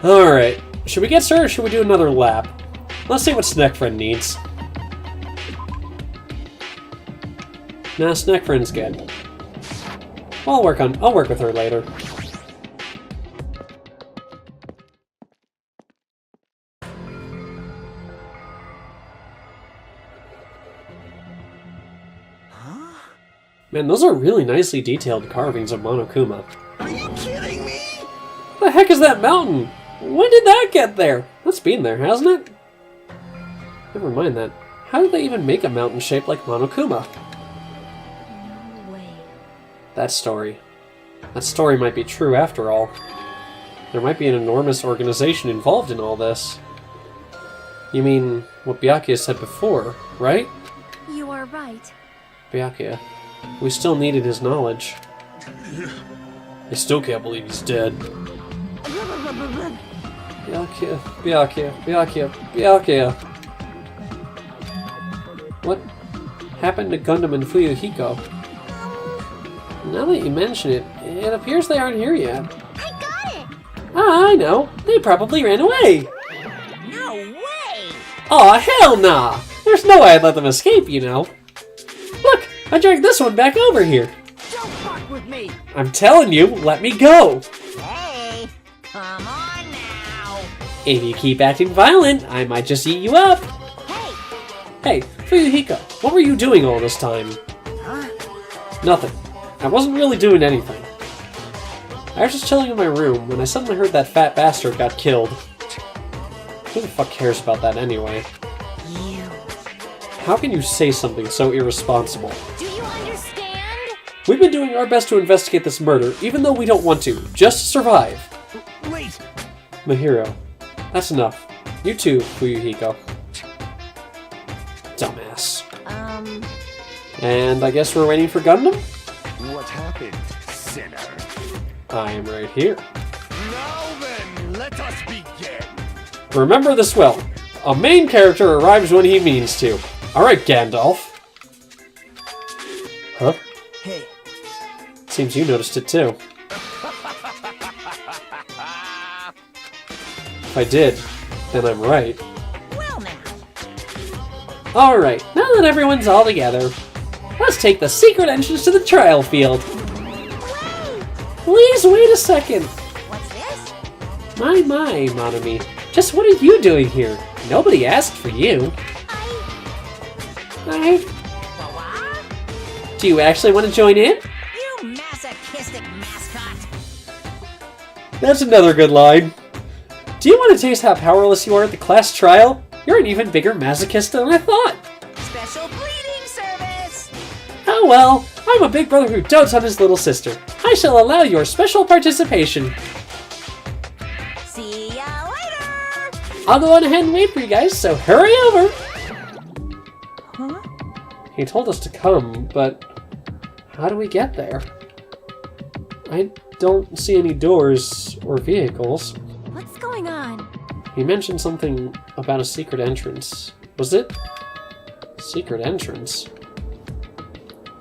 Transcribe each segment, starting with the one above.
Alright, should we get started or should we do another lap? Let's see what Snack Friend needs. Nah, Snack Friend's good. I'll work with her later. Man, those are really nicely detailed carvings of Monokuma. Are you kidding me? What the heck is that mountain? When did that get there? That's been there, hasn't it? Never mind that. How did they even make a mountain shaped like Monokuma? No way. That story might be true after all. There might be an enormous organization involved in all this. You mean what Byakuya said before, right? You are right. Byakuya. We still needed his knowledge. I still can't believe he's dead. Byakuya. What happened to Gundam and Fuyuhiko? Now that you mention it, it appears they aren't here yet. I got it! Ah, I know. They probably ran away. No way! Aw, hell nah! There's no way I'd let them escape, you know. Look, I dragged this one back over here. Don't fuck with me! I'm telling you, let me go! Hey! Come on now! If you keep acting violent, I might just eat you up. Hey! Hey, Fuyuhiko, what were you doing all this time? Huh? Nothing. I wasn't really doing anything. I was just chilling in my room when I suddenly heard that fat bastard got killed. Who the fuck cares about that anyway? You. How can you say something so irresponsible? Do you understand? We've been doing our best to investigate this murder, even though we don't want to, just to survive. Wait! Mahiro, that's enough. You too, Fuyuhiko. Dumbass. And I guess we're waiting for Gundam? What happened, sinner? I am right here. Now then, let us begin! Remember this well. A main character arrives when he means to. Alright, Gandalf. Huh? Hey. Seems you noticed it too. If I did, then I'm right. Well now. Alright, now that everyone's all together, let's take the secret entrance to the trial field. Please wait a second. What's this? My, Monami. Just what are you doing here? Nobody asked for you. Do you actually want to join in? You masochistic mascot! That's another good line. Do you want to taste how powerless you are at the class trial? You're an even bigger masochist than I thought. Special bleeding service! Oh well, I'm a big brother who dotes on his little sister. I shall allow your special participation. See ya later! I'll go on ahead and wait for you guys, so hurry over! Huh? He told us to come, but how do we get there? I don't see any doors or vehicles. What's going on? He mentioned something about a secret entrance. Was it? Secret entrance?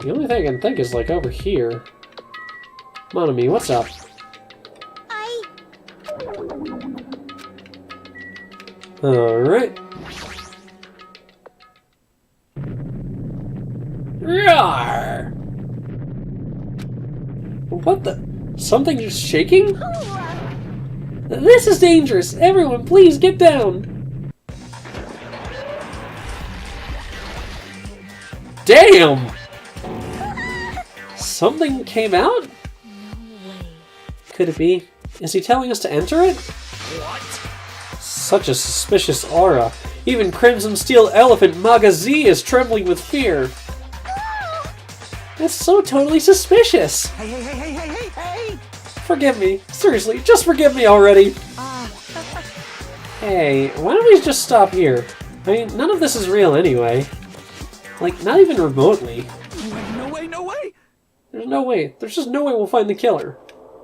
The only thing I can think is like over here. Monami, what's up? Alright. Roar! What the? Something just shaking? This is dangerous! Everyone, please get down! Damn! Something came out? No way. Could it be? Is he telling us to enter it? What? Such a suspicious aura. Even Crimson Steel Elephant Magazi is trembling with fear. That's so totally suspicious. Hey! Forgive me. Seriously, just forgive me already. Hey, why don't we just stop here? I mean, none of this is real anyway. Like, not even remotely. No way! There's no way. There's just no way we'll find the killer.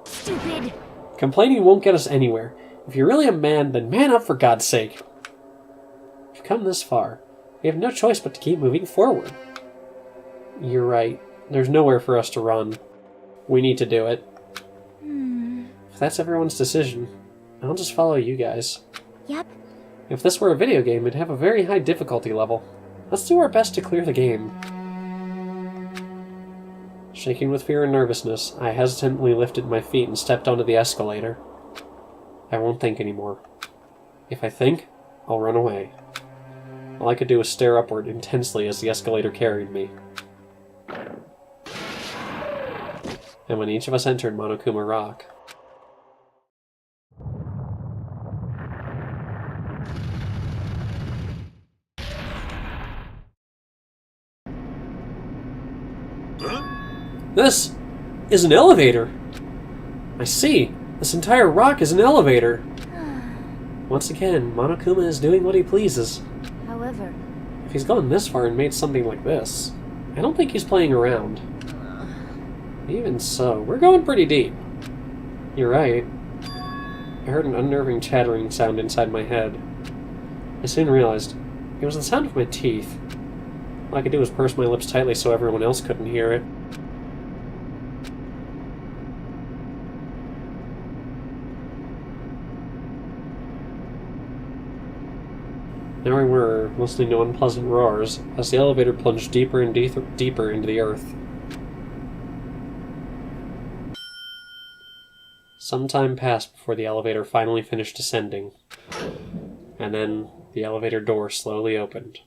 Stupid! Complaining won't get us anywhere. If you're really a man, then man up for God's sake. We've come this far. We have no choice but to keep moving forward. You're right. There's nowhere for us to run. We need to do it. If that's everyone's decision, I'll just follow you guys. Yep. If this were a video game, it'd have a very high difficulty level. Let's do our best to clear the game. Shaking with fear and nervousness, I hesitantly lifted my feet and stepped onto the escalator. I won't think anymore. If I think, I'll run away. All I could do was stare upward intensely as the escalator carried me. And when each of us entered Monokuma Rock... This is an elevator! I see! This entire rock is an elevator! Once again, Monokuma is doing what he pleases. However... If he's gone this far and made something like this, I don't think he's playing around. Even so, we're going pretty deep. You're right. I heard an unnerving chattering sound inside my head. I soon realized it was the sound of my teeth. All I could do was purse my lips tightly so everyone else couldn't hear it. There we were, listening to unpleasant roars, as the elevator plunged deeper and deeper into the earth. Some time passed before the elevator finally finished descending, and then the elevator door slowly opened.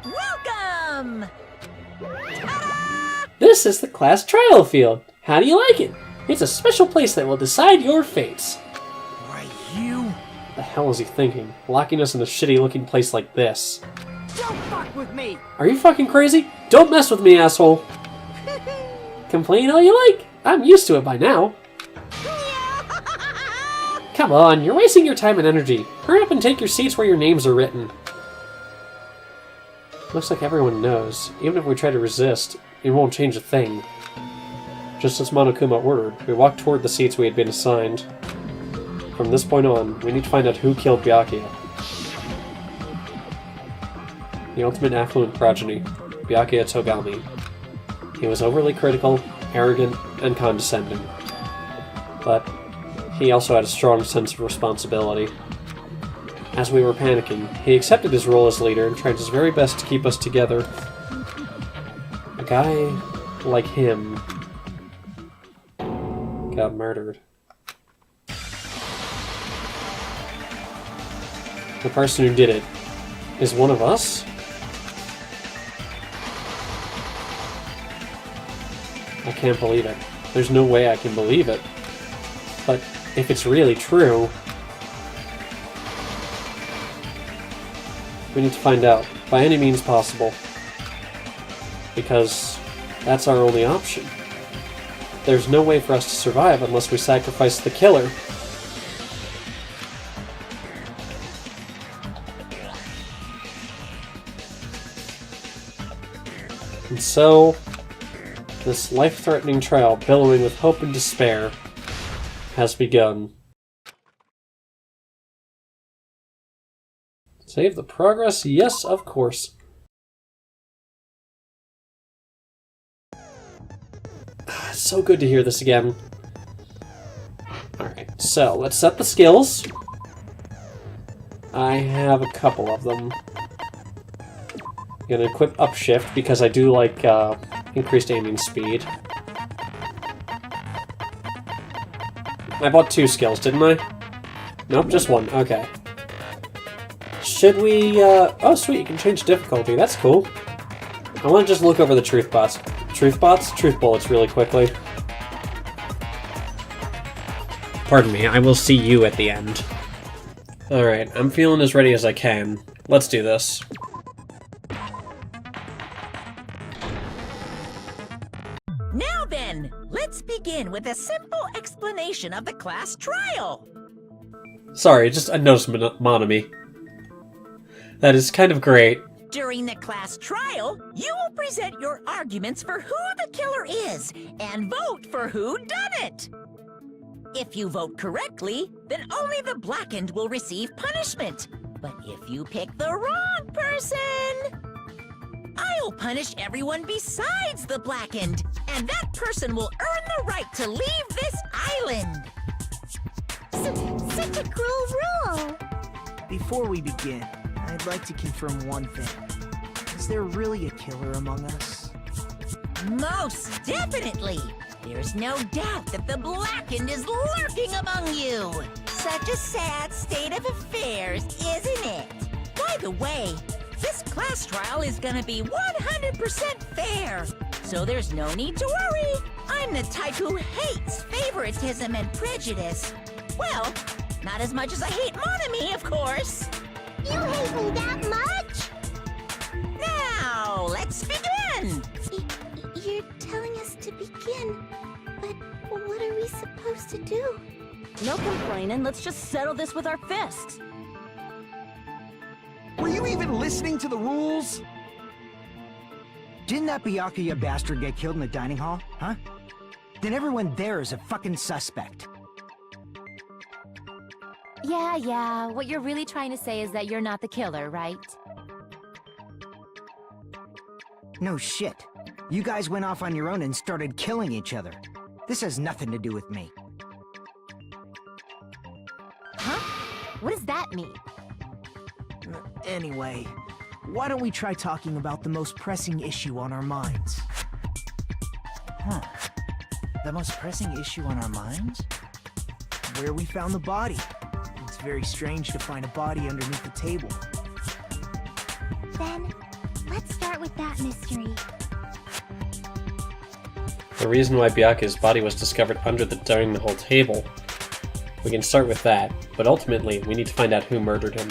Welcome! This is the class trial field! How do you like it? It's a special place that will decide your fates. Why, you... What the hell is he thinking? Locking us in a shitty-looking place like this. Don't fuck with me! Are you fucking crazy? Don't mess with me, asshole! Complain all you like. I'm used to it by now. Come on, you're wasting your time and energy. Hurry up and take your seats where your names are written. Looks like everyone knows. Even if we try to resist, it won't change a thing. Just as Monokuma ordered, we walked toward the seats we had been assigned. From this point on, we need to find out who killed Byakuya. The ultimate affluent progeny, Byakuya Togami. He was overly critical, arrogant, and condescending. But he also had a strong sense of responsibility. As we were panicking, he accepted his role as leader and tried his very best to keep us together. A guy like him got murdered. The person who did it is one of us? I can't believe it. There's no way I can believe it. But if it's really true, we need to find out by any means possible. Because that's our only option. There's no way for us to survive unless we sacrifice the killer. And so, this life-threatening trial, billowing with hope and despair, has begun. Save the progress? Yes, of course. It's so good to hear this again. Alright, so let's set the skills. I have a couple of them. I'm gonna equip upshift because I do like increased aiming speed. I bought 2 skills, didn't I? Nope, just 1. Okay. Should we, oh sweet, you can change difficulty. That's cool. I want to just look over the truth bots. Truth bots? Truth bullets really quickly. Pardon me, I will see you at the end. Alright, I'm feeling as ready as I can. Let's do this. Now then, let's begin with a simple explanation of the class trial. Sorry, just I noticed Monami. That is kind of great. During the class trial, you will present your arguments for who the killer is and vote for who done it. If you vote correctly, then only the blackened will receive punishment. But if you pick the wrong person, I'll punish everyone besides the blackened, and that person will earn the right to leave this island. Such a cruel rule. Before we begin, I'd like to confirm one thing. Is there really a killer among us? Most definitely. There's no doubt that the blackened is lurking among you. Such a sad state of affairs, isn't it? By the way, this class trial is gonna be 100% fair, so there's no need to worry. I'm the type who hates favoritism and prejudice. Well, not as much as I hate monogamy, of course. You hate me that much? Now, let's begin! You're telling us to begin, but what are we supposed to do? No complaining, let's just settle this with our fists. Were you even listening to the rules? Didn't that Byakuya bastard get killed in the dining hall, huh? Then everyone there is a fucking suspect. Yeah, what you're really trying to say is that you're not the killer, right? No shit. You guys went off on your own and started killing each other. This has nothing to do with me. Huh? What does that mean? Anyway, why don't we try talking about the most pressing issue on our minds? Huh. The most pressing issue on our minds? Where we found the body. It's very strange to find a body underneath the table. Then, let's start with that mystery. The reason why Byakuya's body was discovered under the dining hall table. We can start with that, but ultimately we need to find out who murdered him.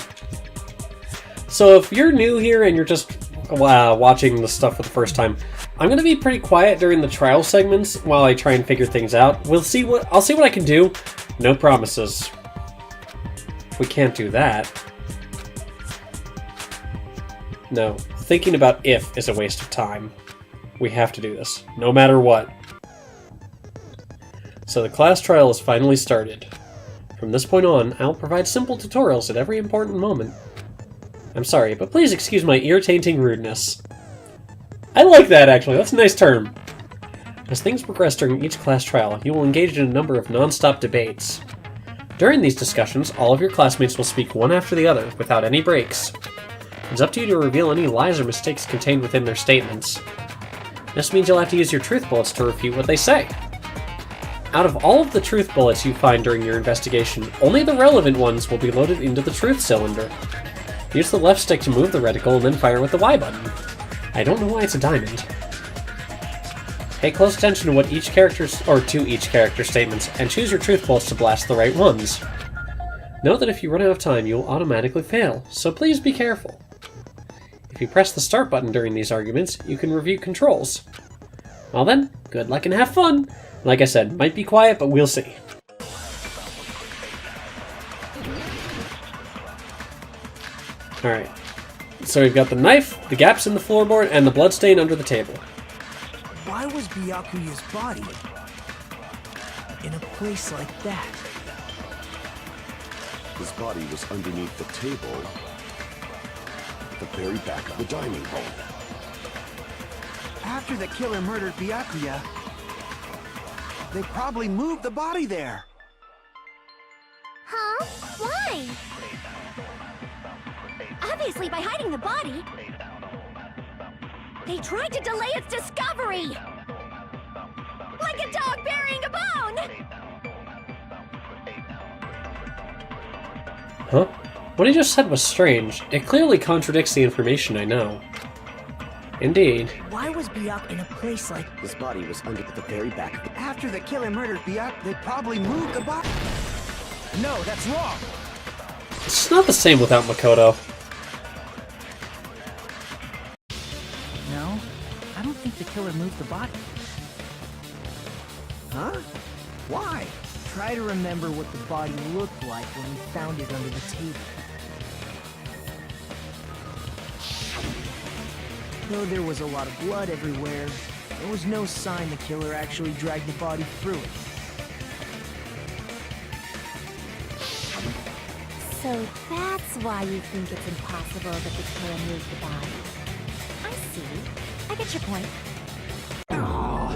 So if you're new here and you're just watching the stuff for the first time, I'm going to be pretty quiet during the trial segments while I try and figure things out. I'll see what I can do. No promises. If we can't do that... No, thinking about if is a waste of time. We have to do this, no matter what. So the class trial is finally started. From this point on, I'll provide simple tutorials at every important moment. I'm sorry, but please excuse my ear-tainting rudeness. I like that, actually. That's a nice term. As things progress during each class trial, you will engage in a number of non-stop debates. During these discussions, all of your classmates will speak one after the other, without any breaks. It's up to you to reveal any lies or mistakes contained within their statements. This means you'll have to use your truth bullets to refute what they say. Out of all of the truth bullets you find during your investigation, only the relevant ones will be loaded into the truth cylinder. Use the left stick to move the reticle and then fire with the Y button. I don't know why it's a diamond. Pay close attention to each character's statements and choose your truth bullets to blast the right ones. Note that if you run out of time, you will automatically fail, so please be careful. If you press the start button during these arguments, you can review controls. Well then, good luck and have fun! Like I said, might be quiet, but we'll see. Alright, so we've got the knife, the gaps in the floorboard, and the bloodstain under the table. Why was Byakuya's body in a place like that? His body was underneath the table at the very back of the dining hall. After the killer murdered Byakuya, they probably moved the body there. Huh? Why? Obviously by hiding the body. They tried to delay its discovery! Like a dog burying a bone! Huh? What he just said was strange. It clearly contradicts the information I know. Indeed. Why was Byakuya in a place like... His body was under the very back of the... After the killer murdered Byakuya, they probably moved the body. No, that's wrong. It's not the same without Makoto. No, I don't think the killer moved the body. Huh? Why? Try to remember what the body looked like when we found it under the table. Though there was a lot of blood everywhere, there was no sign the killer actually dragged the body through it. So that's why you think it's impossible that the killer moved the body. I see. I get your point. Aw,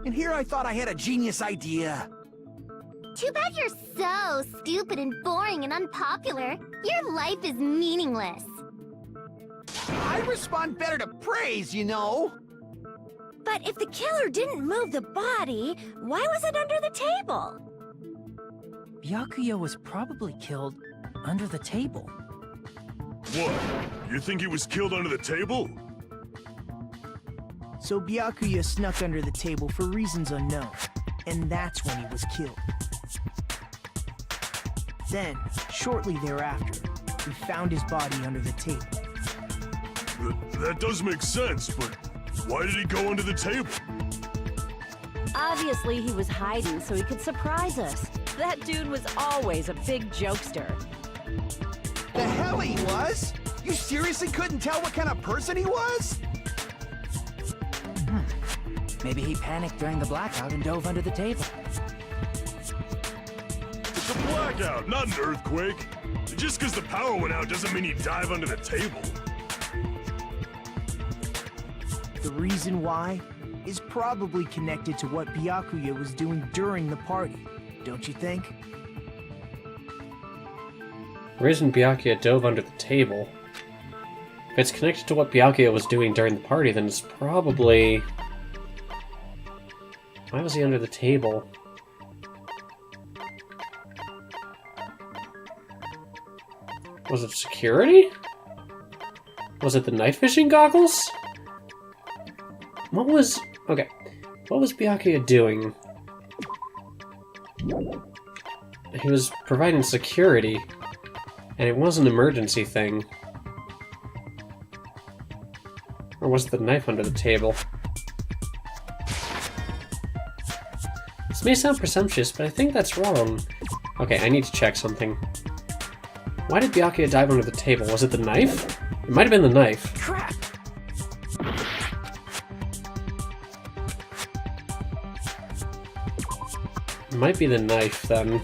and here I thought I had a genius idea. Too bad you're so stupid and boring and unpopular. Your life is meaningless. I respond better to praise, you know. But if the killer didn't move the body, why was it under the table? Byakuya was probably killed under the table. What? You think he was killed under the table? So Byakuya snuck under the table for reasons unknown, and that's when he was killed. Then, shortly thereafter, we found his body under the table. That does make sense, but why did he go under the table? Obviously, he was hiding so he could surprise us. That dude was always a big jokester. The hell he was? You seriously couldn't tell what kind of person he was? Maybe he panicked during the blackout and dove under the table. It's a blackout, not an earthquake. Just because the power went out doesn't mean you dive under the table. The reason why is probably connected to what Byakuya was doing during the party, don't you think? The reason Byakuya dove under the table... If it's connected to what Byakuya was doing during the party, then it's probably... Why was he under the table? Was it security? Was it the night fishing goggles? What was... Okay. What was Byakuya doing? He was providing security, and it was an emergency thing. Or was it the knife under the table? This may sound presumptuous, but I think that's wrong. Okay, I need to check something. Why did Byakuya dive under the table? Was it the knife? It might have been the knife. Crap! It might be the knife, then.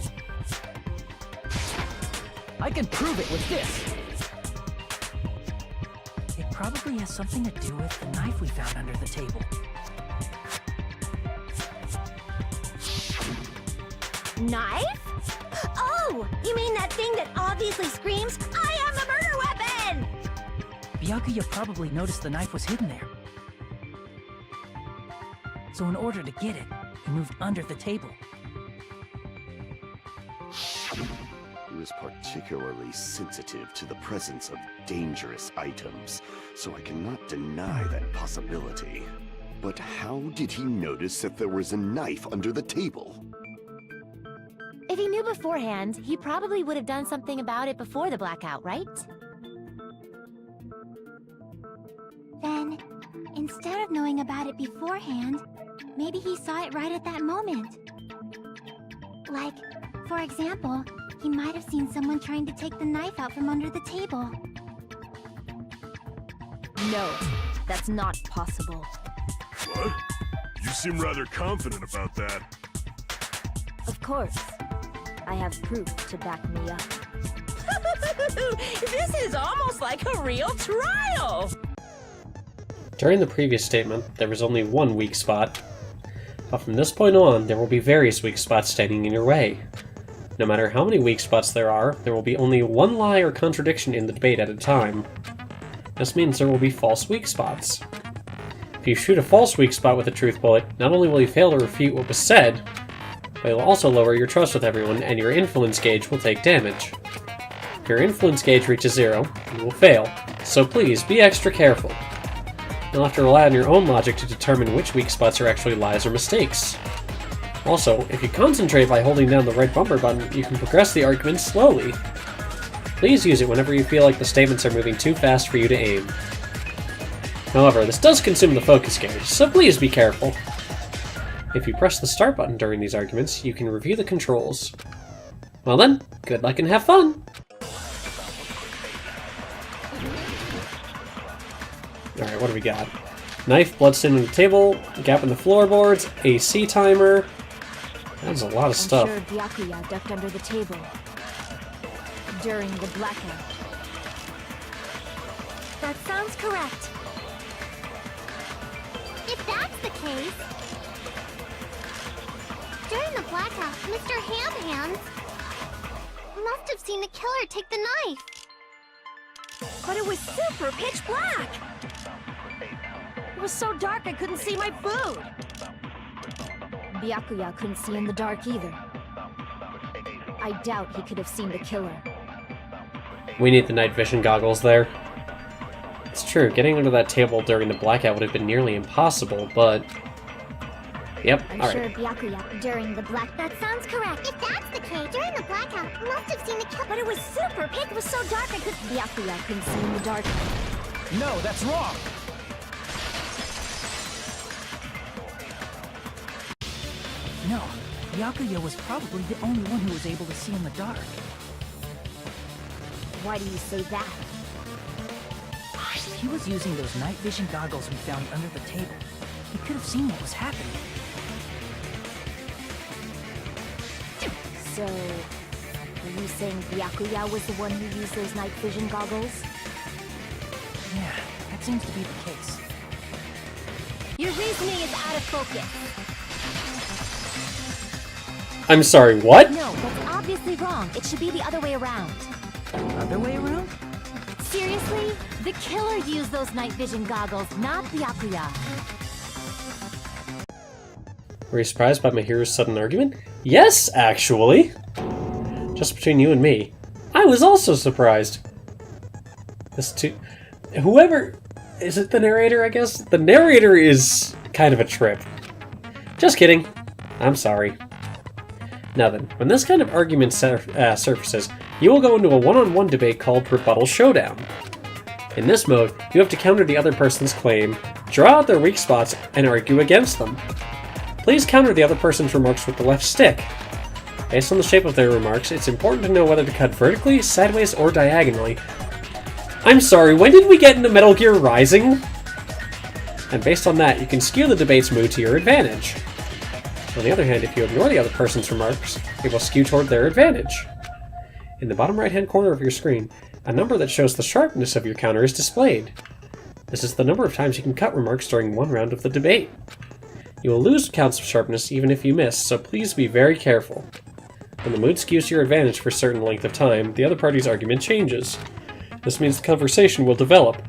I can prove it with this! It probably has something to do with the knife we found under the table. Knife? Oh, you mean that thing that obviously screams, I am the murder weapon! Byakuya probably noticed the knife was hidden there. So in order to get it, he moved under the table. He was particularly sensitive to the presence of dangerous items, so I cannot deny that possibility. But how did he notice that there was a knife under the table? If he knew beforehand, he probably would have done something about it before the blackout, right? Then, instead of knowing about it beforehand, maybe he saw it right at that moment. Like, for example, he might have seen someone trying to take the knife out from under the table. No, that's not possible. What? You seem rather confident about that. Of course. I have proof to back me up. This is almost like a real trial! During the previous statement, there was only one weak spot. But from this point on, there will be various weak spots standing in your way. No matter how many weak spots there will be only one lie or contradiction in the debate at a time. This means there will be false weak spots. If you shoot a false weak spot with a truth bullet, not only will you fail to refute what was said, but you'll also lower your trust with everyone, and your influence gauge will take damage. If your influence gauge reaches 0, you will fail, so please be extra careful. You'll have to rely on your own logic to determine which weak spots are actually lies or mistakes. Also, if you concentrate by holding down the right bumper button, you can progress the argument slowly. Please use it whenever you feel like the statements are moving too fast for you to aim. However, this does consume the focus gauge, so please be careful. If you press the start button during these arguments, you can review the controls. Well then, good luck and have fun! Alright, what do we got? Knife, bloodstain on the table, gap in the floorboards, AC timer. That's a lot of stuff. I'm sure Byakuya ducked under the table during the blackout. That sounds correct. If that's the case... During the blackout, Mr. Hamhands must have seen the killer take the knife. But it was super pitch black. It was so dark I couldn't see my food. Byakuya couldn't see in the dark either. I doubt he could have seen the killer. We need the night vision goggles there. It's true, getting under that table during the blackout would have been nearly impossible, but... Yep, I'm alright. sure Byakuya during the black... That sounds correct. If that's the case, during the blackout, must have seen the killer. But it was super pitch. It was so dark I couldn't... Byakuya couldn't see in the dark. No, that's wrong! No, Byakuya was probably the only one who was able to see in the dark. Why do you say that? He was using those night vision goggles we found under the table. He could have seen what was happening. So, are you saying Byakuya was the one who used those night vision goggles? Yeah, that seems to be the case. Your reasoning is out of focus. I'm sorry, what? No, that's obviously wrong. It should be the other way around. Other way around? Seriously? The killer used those night vision goggles, not Byakuya. Were you surprised by my hero's sudden argument? Yes, actually! Just between you and me, I was also surprised. Whoever... Is it the narrator, I guess? The narrator is kind of a trip. Just kidding. I'm sorry. Now then, when this kind of argument surfaces, you will go into a one-on-one debate called Rebuttal Showdown. In this mode, you have to counter the other person's claim, draw out their weak spots, and argue against them. Please counter the other person's remarks with the left stick. Based on the shape of their remarks, it's important to know whether to cut vertically, sideways, or diagonally. I'm sorry, when did we get into Metal Gear Rising? And based on that, you can skew the debate's mood to your advantage. On the other hand, if you ignore the other person's remarks, it will skew toward their advantage. In the bottom right-hand corner of your screen, a number that shows the sharpness of your counter is displayed. This is the number of times you can cut remarks during one round of the debate. You will lose counts of sharpness even if you miss, so please be very careful. When the mood skews to your advantage for a certain length of time, the other party's argument changes. This means the conversation will develop.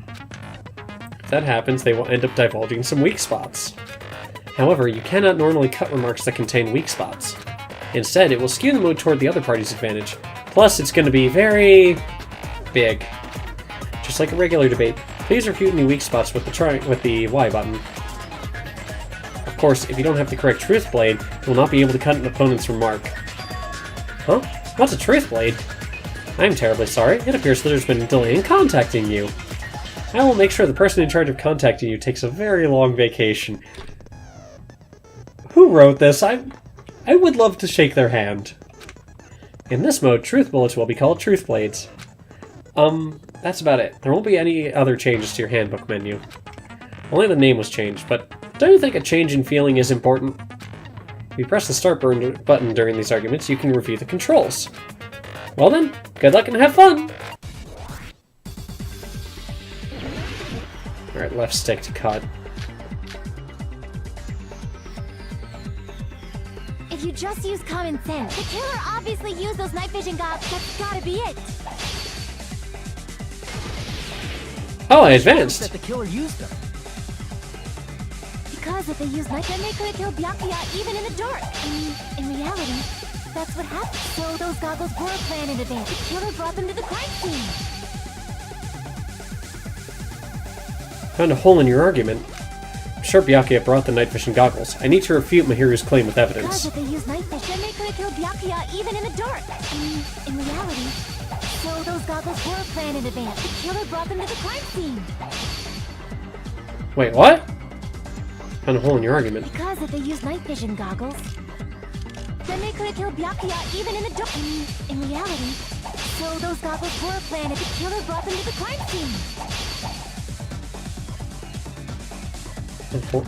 If that happens, they will end up divulging some weak spots. However, you cannot normally cut remarks that contain weak spots. Instead, it will skew the mood toward the other party's advantage. Plus, it's going to be very... big. Just like a regular debate, please refute any weak spots with the Y button. Of course, if you don't have the correct truth blade, you will not be able to cut an opponent's remark. Huh? What's a truth blade? I'm terribly sorry. It appears that there's been a delay in contacting you. I will make sure the person in charge of contacting you takes a very long vacation. Who wrote this? I would love to shake their hand. In this mode, truth bullets will be called truth blades. That's about it. There won't be any other changes to your handbook menu. Only the name was changed, but don't you think a change in feeling is important? If you press the start button during these arguments, you can review the controls. Well then, good luck and have fun! Alright, left stick to cut. If you just use common sense, the killer obviously used those night vision goggles. That's gotta be it. Oh, I advanced! That the killer used them. Because if they used night, then they could have killed Byakuya even in the dark. In reality, that's what happened. So those goggles were planned in advance. The killer brought them to the crime scene. Found a hole in your argument. I'm sure Byakuya brought the night vision goggles. I need to refute Mahiru's claim with evidence. Because if they used night vision, then they could have killed Byakuya even in the dark. In reality, so those goggles were planned in advance. The killer brought them to the crime scene. Wait, what? Found a hole in your argument. Because if they used night vision goggles, then they could have killed Byakuya even in the dark. In reality, so those goggles were planned. The killer brought them to the crime scene.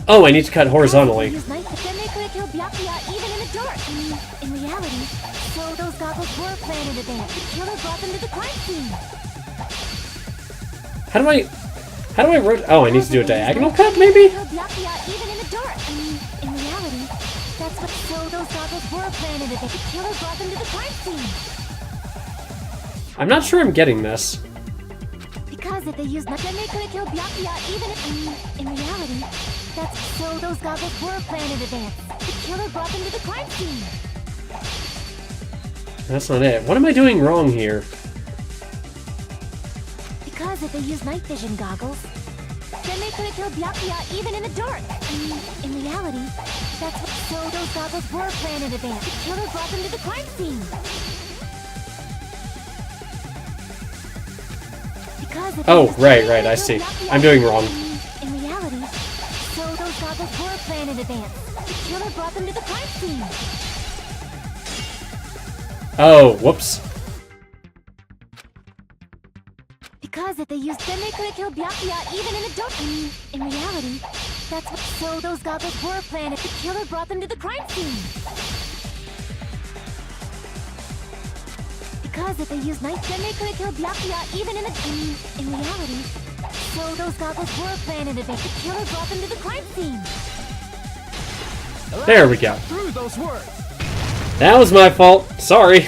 Oh, I need to cut horizontally. Then they could have killed Byakuya even in the dark. In reality, so those goggles were planned in advance. The killer brought them to the crime scene. How do I rotate? Oh, I need to do a diagonal cut, maybe? Byakuya even in the those goggles were planted if the killer brought them to the crime scene. I'm not sure I'm getting this. Because if they used then they could have killed Byakuya even if, in reality, that's so those goggles were planned in advance. The killer brought them to the crime scene. That's not it. What am I doing wrong here? Because if they used night vision goggles, then they could have killed Byakuya even in the dark. In reality, that's what so those goggles were planned in advance. The killer brought them to the crime scene. Oh, right, I see. I'm doing wrong. In reality, so those goggles were planned in advance. The killer brought them to the crime scene. Oh, whoops. Because if they used then they could have killed Byakuya even in the dark. In reality, that's what so those goggles were planned. The killer brought them to the crime scene. Because if they used night, then they could have killed Byakuya even in the in reality. So those goggles were planned in advance. The killer brought them to the crime scene. There we go. Through those words. That was my fault. Sorry.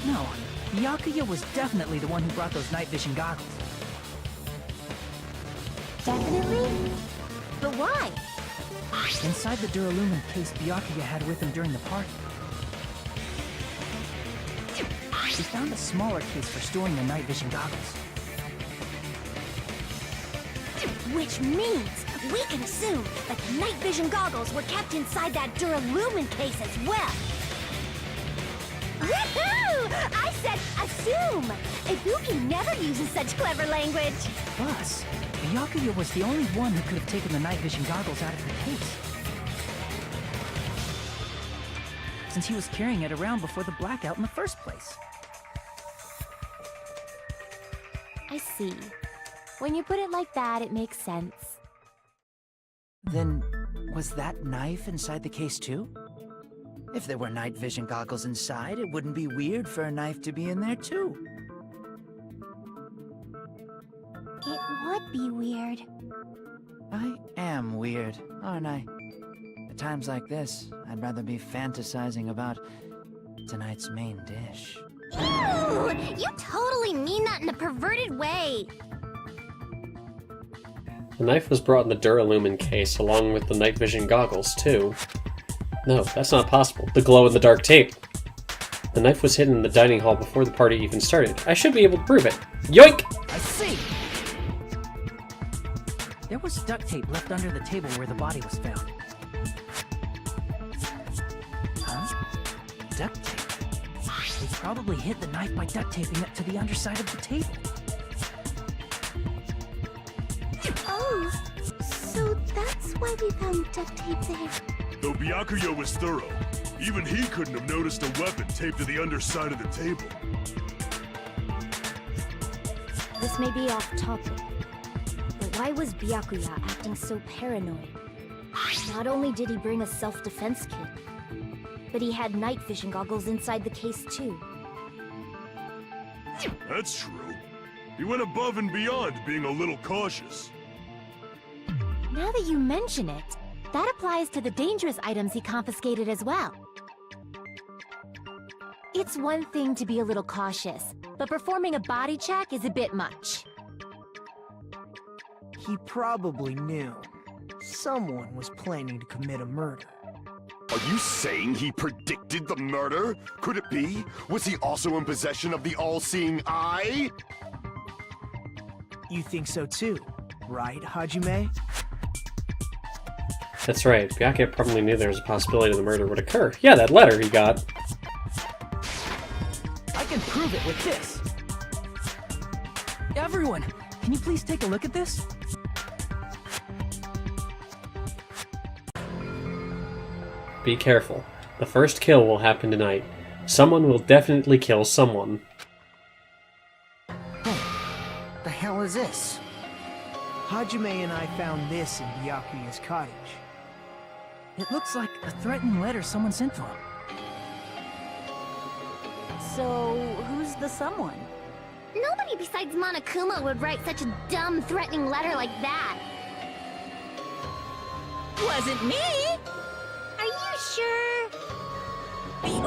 No, Byakuya was definitely the one who brought those night vision goggles. Definitely? But why? Inside the Duralumin case Byakuya had with him during the party, we found a smaller case for storing the night vision goggles. Which means we can assume that the night vision goggles were kept inside that Duralumin case as well. Woohoo! I said assume! Ibuki never uses such clever language. Plus, Byakuya was the only one who could have taken the night vision goggles out of the case, since he was carrying it around before the blackout in the first place. I see. When you put it like that, it makes sense. Then, was that knife inside the case too? If there were night vision goggles inside, it wouldn't be weird for a knife to be in there too. It would be weird. I am weird, aren't I? At times like this, I'd rather be fantasizing about tonight's main dish. Ew! You totally mean that in a perverted way. The knife was brought in the Duralumin case along with the night vision goggles, too. No, that's not possible. The glow-in-the-dark tape. The knife was hidden in the dining hall before the party even started. I should be able to prove it. Yoink! I see! There was duct tape left under the table where the body was found. Huh? Duct tape? They probably hid the knife by duct taping it to the underside of the table. Oh, so that's why we found duct tape there. Though Byakuya was thorough, even he couldn't have noticed a weapon taped to the underside of the table. This may be off topic, but why was Byakuya acting so paranoid? Not only did he bring a self-defense kit, but he had night vision goggles inside the case too. That's true. He went above and beyond being a little cautious. Now that you mention it, that applies to the dangerous items he confiscated as well. It's one thing to be a little cautious, but performing a body check is a bit much. He probably knew someone was planning to commit a murder. Are you saying he predicted the murder? Could it be? Was he also in possession of the all-seeing eye? You think so too, right, Hajime? That's right. Byakuya probably knew there was a possibility the murder would occur. Yeah, that letter he got. I can prove it with this! Everyone, can you please take a look at this? Be careful. The first kill will happen tonight. Someone will definitely kill someone. Hey, the hell is this? Hajime and I found this in Byakuya's cottage. It looks like a threatening letter someone sent to him. So, who's the someone? Nobody besides Monokuma would write such a dumb, threatening letter like that. Wasn't me! Are you sure?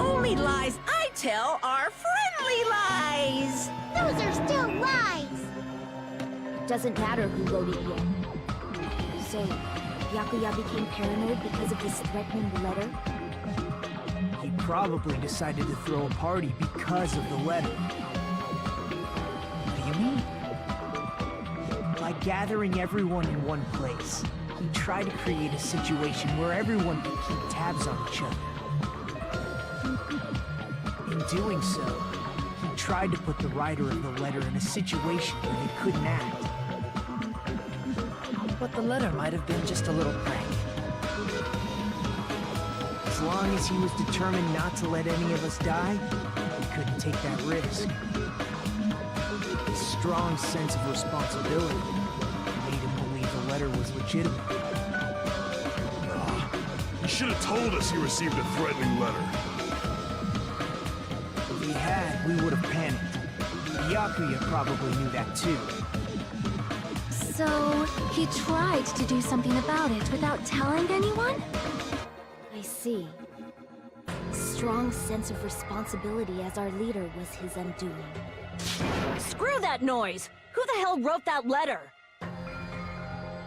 only lies I tell are friendly lies. Those are still lies. It doesn't matter who wrote it yet. So, Byakuya became paranoid because of this threatening letter? He probably decided to throw a party because of the letter. What do you mean? By gathering everyone in one place, he tried to create a situation where everyone could keep tabs on each other. In doing so, he tried to put the writer of the letter in a situation where they couldn't act. But the letter might have been just a little prank. As long as he was determined not to let any of us die, he couldn't take that risk. His strong sense of responsibility made him believe the letter was legitimate. You should have told us you received a threatening letter. If he had, we would have panicked. Byakuya probably knew that too. So, he tried to do something about it without telling anyone? I see. Strong sense of responsibility as our leader was his undoing. Screw that noise! Who the hell wrote that letter?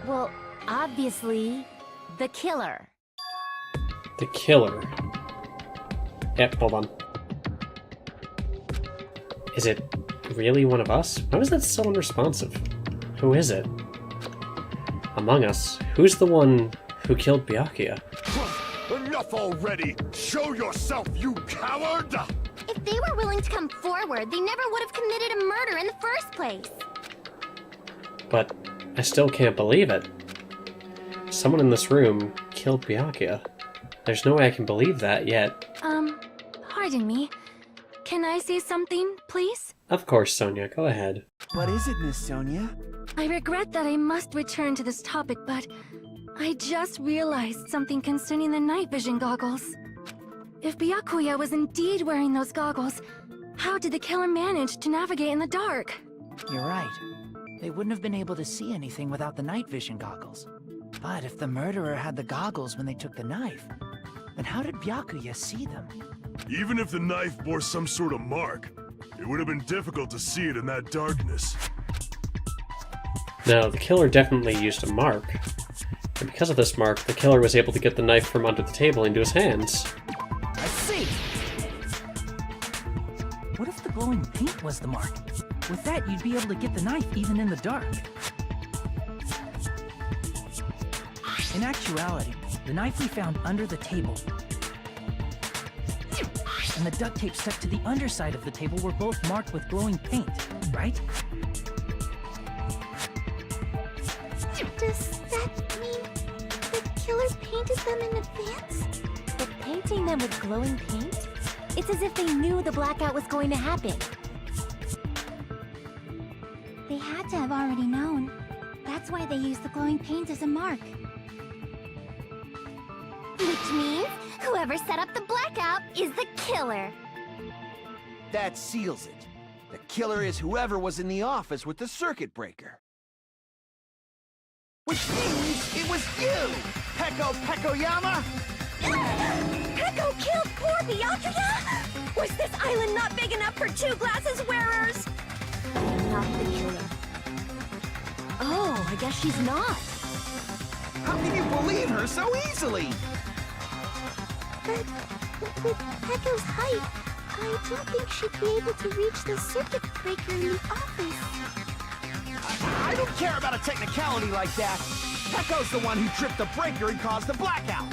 Well, obviously, the killer. The killer. Yep, hold on. Is it really one of us? Why was that so unresponsive? Who is it? Among us, who's the one who killed Byakuya? Enough already! Show yourself, you coward! If they were willing to come forward, they never would have committed a murder in the first place. But I still can't believe it. Someone in this room killed Byakuya. There's no way I can believe that yet. Pardon me. Can I say something, please? Of course, Sonia, go ahead. What is it, Miss Sonia? I regret that I must return to this topic, but I just realized something concerning the night vision goggles. If Byakuya was indeed wearing those goggles, how did the killer manage to navigate in the dark? You're right. They wouldn't have been able to see anything without the night vision goggles. But if the murderer had the goggles when they took the knife, then how did Byakuya see them? Even if the knife bore some sort of mark, it would have been difficult to see it in that darkness. No, the killer definitely used a mark. And because of this mark, the killer was able to get the knife from under the table into his hands. I see! What if the glowing paint was the mark? With that, you'd be able to get the knife even in the dark. In actuality, the knife we found under the table and the duct tape stuck to the underside of the table were both marked with glowing paint, right? Does that mean the killer painted them in advance? But painting them with glowing paint? It's as if they knew the blackout was going to happen. They had to have already known. That's why they used the glowing paint as a mark. Which means whoever set up the blackout is the killer. That seals it. The killer is whoever was in the office with the circuit breaker. Which means it was you, Pekoyama! Peko killed poor Byakuya? Was this island not big enough for 2 glasses wearers? I'm not the killer. Oh, I guess she's not. How can you believe her so easily? But with Peko's height, I don't think she'd be able to reach the circuit breaker in the office. I don't care about a technicality like that. Peko's the one who tripped the breaker and caused the blackout.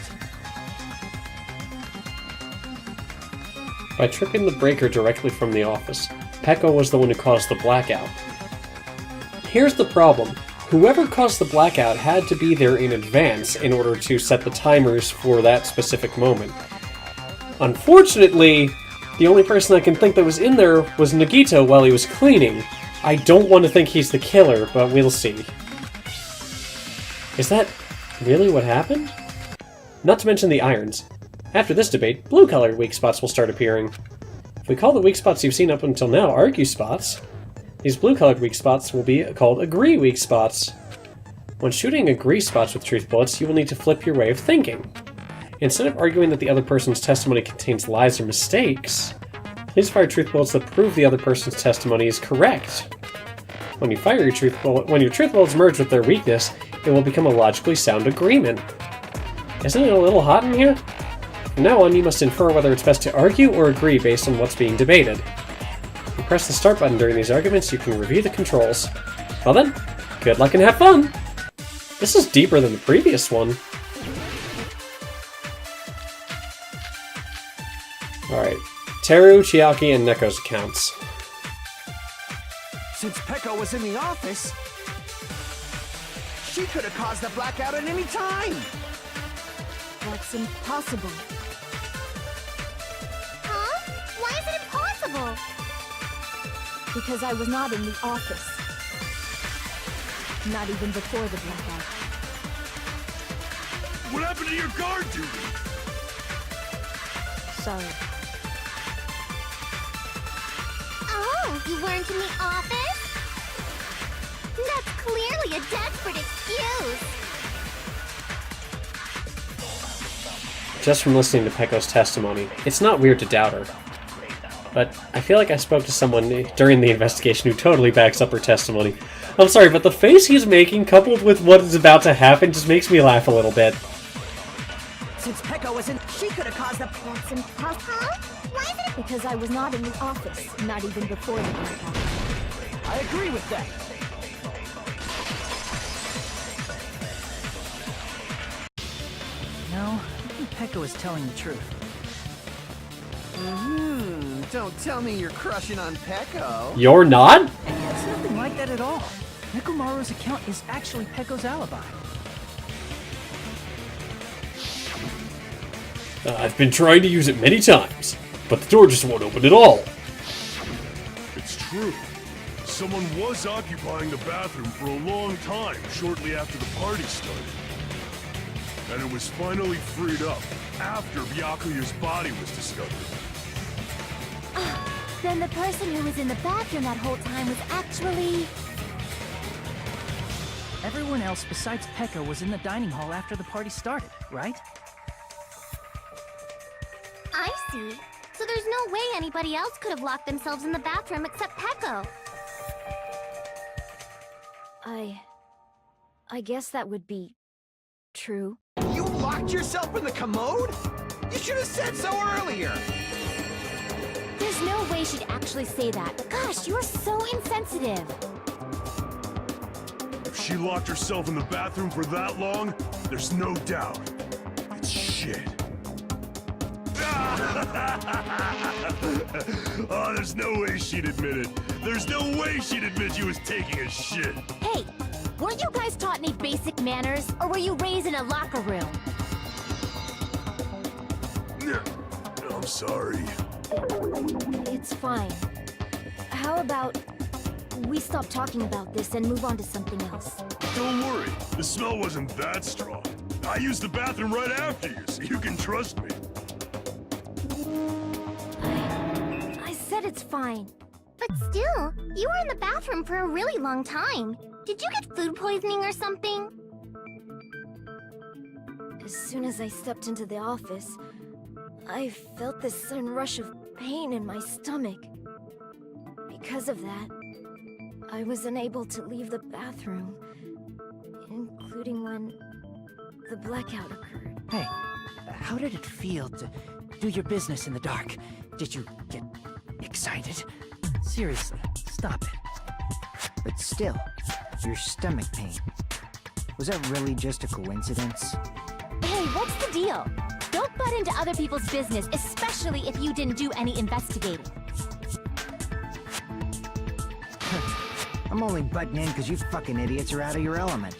By tripping the breaker directly from the office, Peko was the one who caused the blackout. Here's the problem. Whoever caused the blackout had to be there in advance in order to set the timers for that specific moment. Unfortunately, the only person I can think that was in there was Nagito while he was cleaning. I don't want to think he's the killer, but we'll see. Is that really what happened? Not to mention the irons. After this debate, blue-colored weak spots will start appearing. If we call the weak spots you've seen up until now argue spots, these blue-colored weak spots will be called agree weak spots. When shooting agree spots with truth bullets, you will need to flip your way of thinking. Instead of arguing that the other person's testimony contains lies or mistakes, please fire truth bullets that prove the other person's testimony is correct. When you fire your truth bullet, when your truth bullets merge with their weakness, it will become a logically sound agreement. Isn't it a little hot in here? From now on, you must infer whether it's best to argue or agree based on what's being debated. If you press the start button during these arguments, you can review the controls. Well then, good luck and have fun! This is deeper than the previous one. Alright, Teru, Chiaki, and Neko's accounts. Since Peko was in the office, she could have caused a blackout at any time. That's impossible. Huh? Why is it impossible? Because I was not in the office. Not even before the blackout. What happened to your guard duty? Sorry. Oh, you weren't in the office? That's clearly a desperate excuse. Just from listening to Peko's testimony, it's not weird to doubt her. But I feel like I spoke to someone during the investigation who totally backs up her testimony. I'm sorry, but the face he's making, coupled with what is about to happen, just makes me laugh a little bit. Since Peko was in, she could have caused a... That's impossible. Huh? Why is it Because I was not in the office, not even before the blackout. I agree with that. No, I think Peko is telling the truth. Don't tell me you're crushing on Peko. You're not? It's nothing like that at all. Nekomaru's account is actually Peko's alibi. I've been trying to use it many times, but the door just won't open at all. It's true. Someone was occupying the bathroom for a long time shortly after the party started. And it was finally freed up after Byakuya's body was discovered. Then the person who was in the bathroom that whole time was actually... Everyone else besides Peko was in the dining hall after the party started, right? I see. So there's no way anybody else could have locked themselves in the bathroom except Peko. I guess that would be true. You locked yourself in the commode? You should have said so earlier. There's no way she'd actually say that. Gosh, you're so insensitive. If she locked herself in the bathroom for that long, there's no doubt. It's shit. Oh, there's no way she'd admit it. There's no way she'd admit she was taking a shit. Hey, weren't you guys taught any basic manners? Or were you raised in a locker room? I'm sorry. It's fine. How about we stop talking about this and move on to something else? Don't worry, the smell wasn't that strong. I used the bathroom right after you, so you can trust me. I said it's fine. But still, you were in the bathroom for a really long time. Did you get food poisoning or something? As soon as I stepped into the office, I felt this sudden rush of pain in my stomach. Because of that, I was unable to leave the bathroom, including when the blackout occurred. Hey, how did it feel to do your business in the dark? Did you get excited? Seriously, stop it. But still, your stomach pain. Was that really just a coincidence? Hey, what's the deal? Don't butt into other people's business, especially if you didn't do any investigating. I'm only butting in because you fucking idiots are out of your element.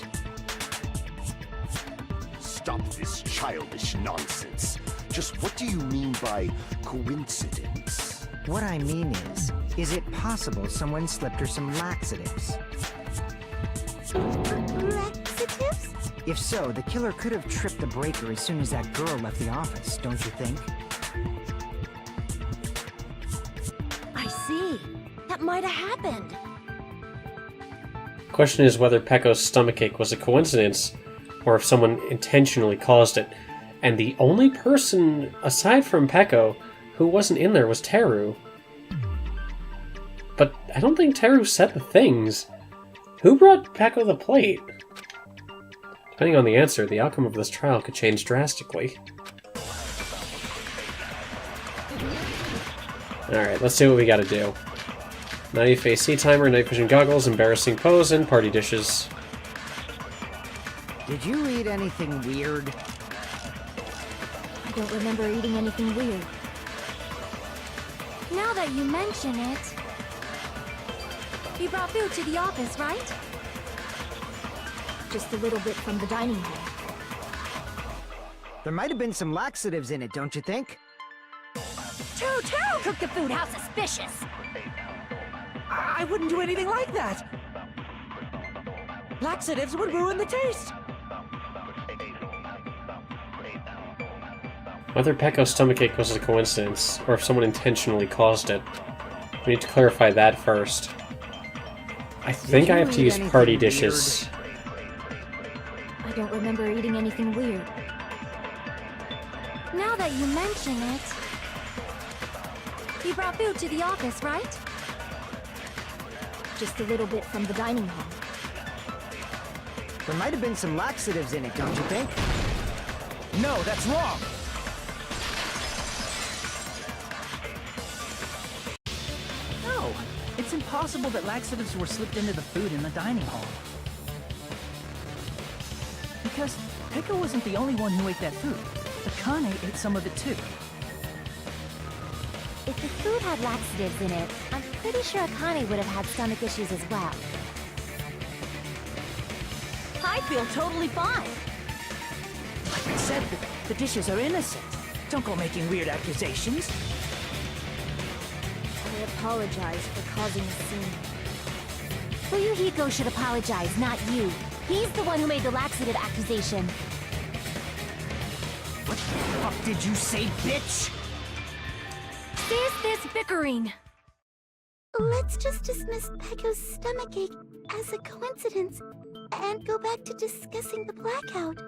Stop this childish nonsense. Just what do you mean by coincidence? What I mean is it possible someone slipped her some laxatives? Laxatives? If so, the killer could have tripped the breaker as soon as that girl left the office, don't you think? I see. That might have happened. Question is whether Peko's stomachache was a coincidence, or if someone intentionally caused it. And the only person, aside from Peko, who wasn't in there was Teru. But I don't think Teru said the things. Who brought Peko the plate? Depending on the answer, the outcome of this trial could change drastically. Alright, let's see what we gotta do. Now you face C-timer, night vision goggles, embarrassing pose, and party dishes. Did you eat anything weird? I don't remember eating anything weird. Now that you mention it... You brought food to the office, right? Just a little bit from the dining hall. There might have been some laxatives in it, don't you think? Teru cooked the food. How suspicious! I wouldn't do anything like that. Laxatives would ruin the taste. Whether Peko's stomachache was a coincidence, or if someone intentionally caused it. We need to clarify that first. I think I have to use party dishes. I don't remember eating anything weird. Now that you mention it... You brought food to the office, right? Just a little bit from the dining hall. There might have been some laxatives in it, don't you think? No, that's wrong. No, it's impossible that laxatives were slipped into the food in the dining hall. Because Peko wasn't the only one who ate that food. Akane ate some of it too. If the food had laxatives in it, I'm pretty sure Akane would have had stomach issues as well. I feel totally fine. Like I said, the dishes are innocent. Don't go making weird accusations. I apologize for causing a scene. Fuyuhiko should apologize, not you. He's the one who made the laxative accusation. What the fuck did you say, bitch? Cease this bickering! Let's just dismiss Peko's stomachache as a coincidence and go back to discussing the blackout.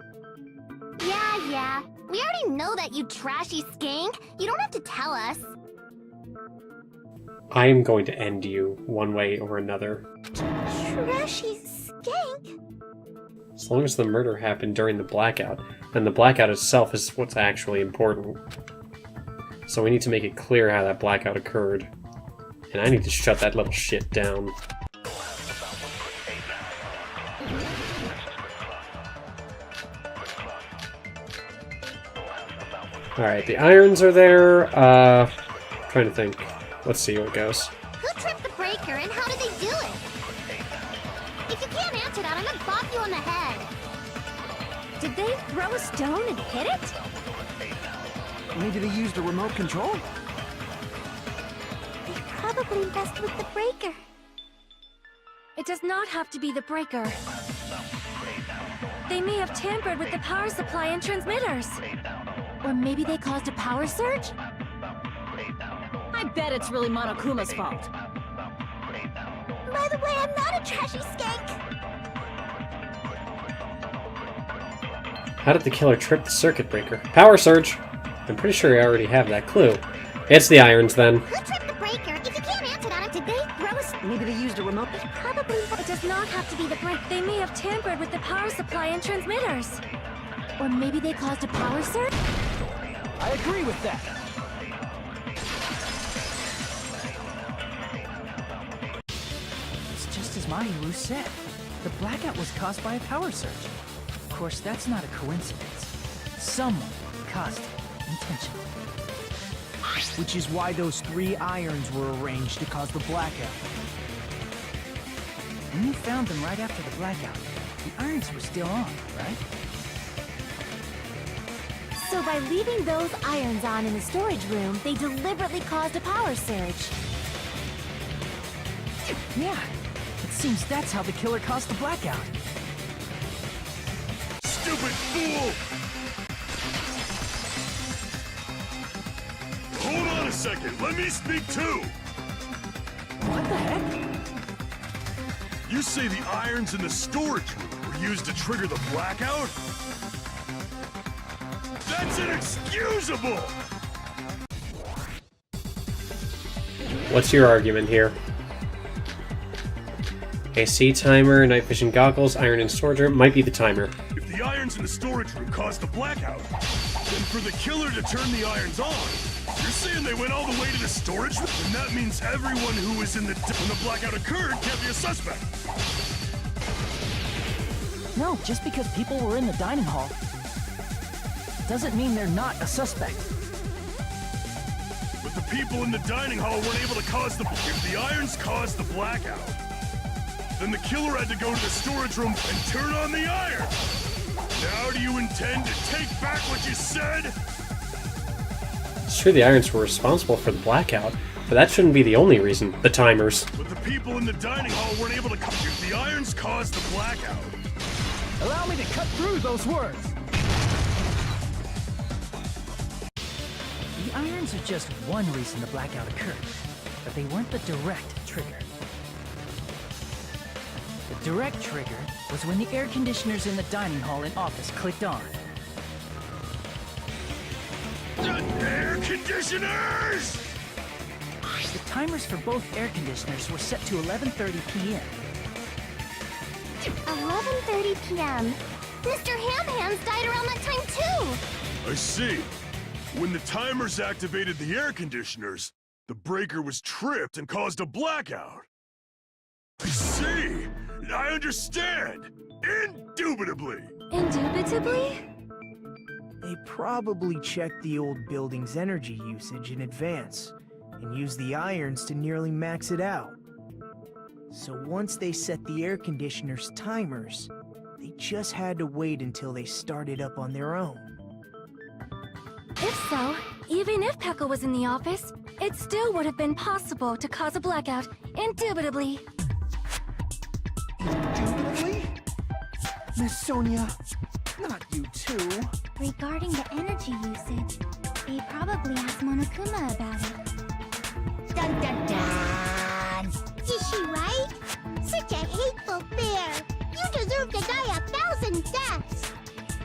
Yeah. We already know that, you trashy skank. You don't have to tell us. I am going to end you, one way or another. Trashy skank? As long as the murder happened during the blackout, and the blackout itself is what's actually important. So we need to make it clear how that blackout occurred. And I need to shut that little shit down. Alright, the irons are there. Trying to think. Let's see how it goes. Who tripped the breaker and how did they do it? If you can't answer that, I'm gonna bop you on the head. Did they throw a stone and hit it? Maybe they used a remote control? They probably messed with the breaker. It does not have to be the breaker. They may have tampered with the power supply and transmitters. Or maybe they caused a power surge? I bet it's really Monokuma's fault. By the way, I'm not a trashy skank. How did the killer trip the circuit breaker? Power surge! I'm pretty sure I already have that clue. It's the irons, then. Who tripped the breaker? If you can't answer that, did they throw a... Maybe they used a remote... They probably... It does not have to be the break. They may have tampered with the power supply and transmitters. Or maybe they caused a power surge? I agree with that. It's just as Mahiru said. The blackout was caused by a power surge. Of course, that's not a coincidence. Someone caused it intentionally. Which is why those 3 irons were arranged to cause the blackout. When you found them right after the blackout, the irons were still on, right? So by leaving those irons on in the storage room, they deliberately caused a power surge. Yeah, it seems that's how the killer caused the blackout. Stupid fool! Hold on a second, let me speak too! What the heck? You say the irons in the storage room were used to trigger the blackout? That's inexcusable! What's your argument here? AC timer, night vision goggles, iron in storage room. Might be the timer. If the irons in the storage room caused a blackout, then for the killer to turn the irons on, you're saying they went all the way to the storage room? And that means everyone who was in the when the blackout occurred can't be a suspect. No, just because people were in the dining hall doesn't mean they're not a suspect. But the people in the dining hall weren't able to cause the... If the irons caused the blackout, then the killer had to go to the storage room and turn on the iron. Now do you intend to take back what you said? It's true the irons were responsible for the blackout, but that shouldn't be the only reason. The timers. But the people in the dining hall weren't able to... If the irons caused the blackout... Allow me to cut through those words. The irons are just one reason the blackout occurred, but they weren't the direct trigger. The direct trigger was when the air conditioners in the dining hall and office clicked on. Air conditioners! The timers for both air conditioners were set to 11:30 p.m. 11:30 p.m. Mr. Ham-Hands died around that time too! I see. When the timers activated the air conditioners, the breaker was tripped and caused a blackout. I see! I understand! Indubitably! Indubitably? They probably checked the old building's energy usage in advance and used the irons to nearly max it out. So once they set the air conditioner's timers, they just had to wait until they started up on their own. If so, even if Pekka was in the office, it still would have been possible to cause a blackout, indubitably. Indubitably? Miss Sonia, not you too. Regarding the energy usage, they probably asked Monokuma about it. Dun dun dun! Is she right? Such a hateful bear! You deserve to die 1,000 deaths!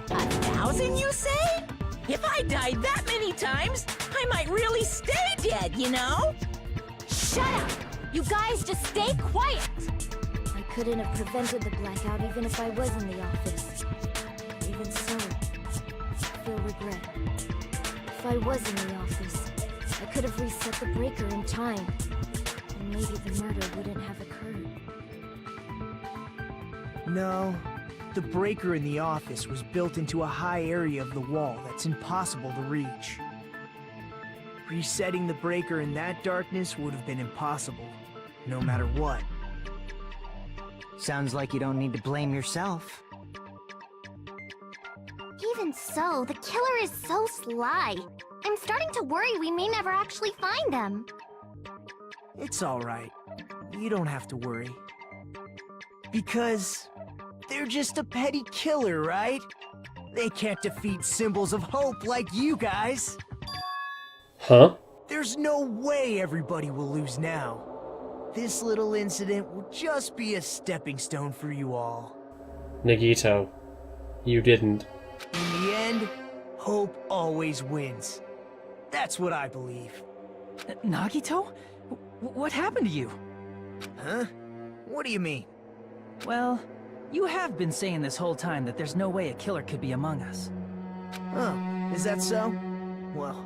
1,000, you say? If I died that many times, I might really stay dead, you know? Shut up! You guys just stay quiet! I couldn't have prevented the blackout even if I was in the office. Even so, I feel regret. If I was in the office, I could have reset the breaker in time, and maybe the murder wouldn't have occurred. No, the breaker in the office was built into a high area of the wall that's impossible to reach. Resetting the breaker in that darkness would have been impossible, no matter what. Sounds like you don't need to blame yourself. Even so, the killer is so sly. I'm starting to worry we may never actually find them. It's alright. You don't have to worry. Because they're just a petty killer, right? They can't defeat symbols of hope like you guys. Huh? There's no way everybody will lose now. This little incident will just be a stepping stone for you all. Nagito, you didn't. In the end, hope always wins. That's what I believe. Nagito? What happened to you? Huh? What do you mean? Well, you have been saying this whole time that there's no way a killer could be among us. Oh, is that so? Well,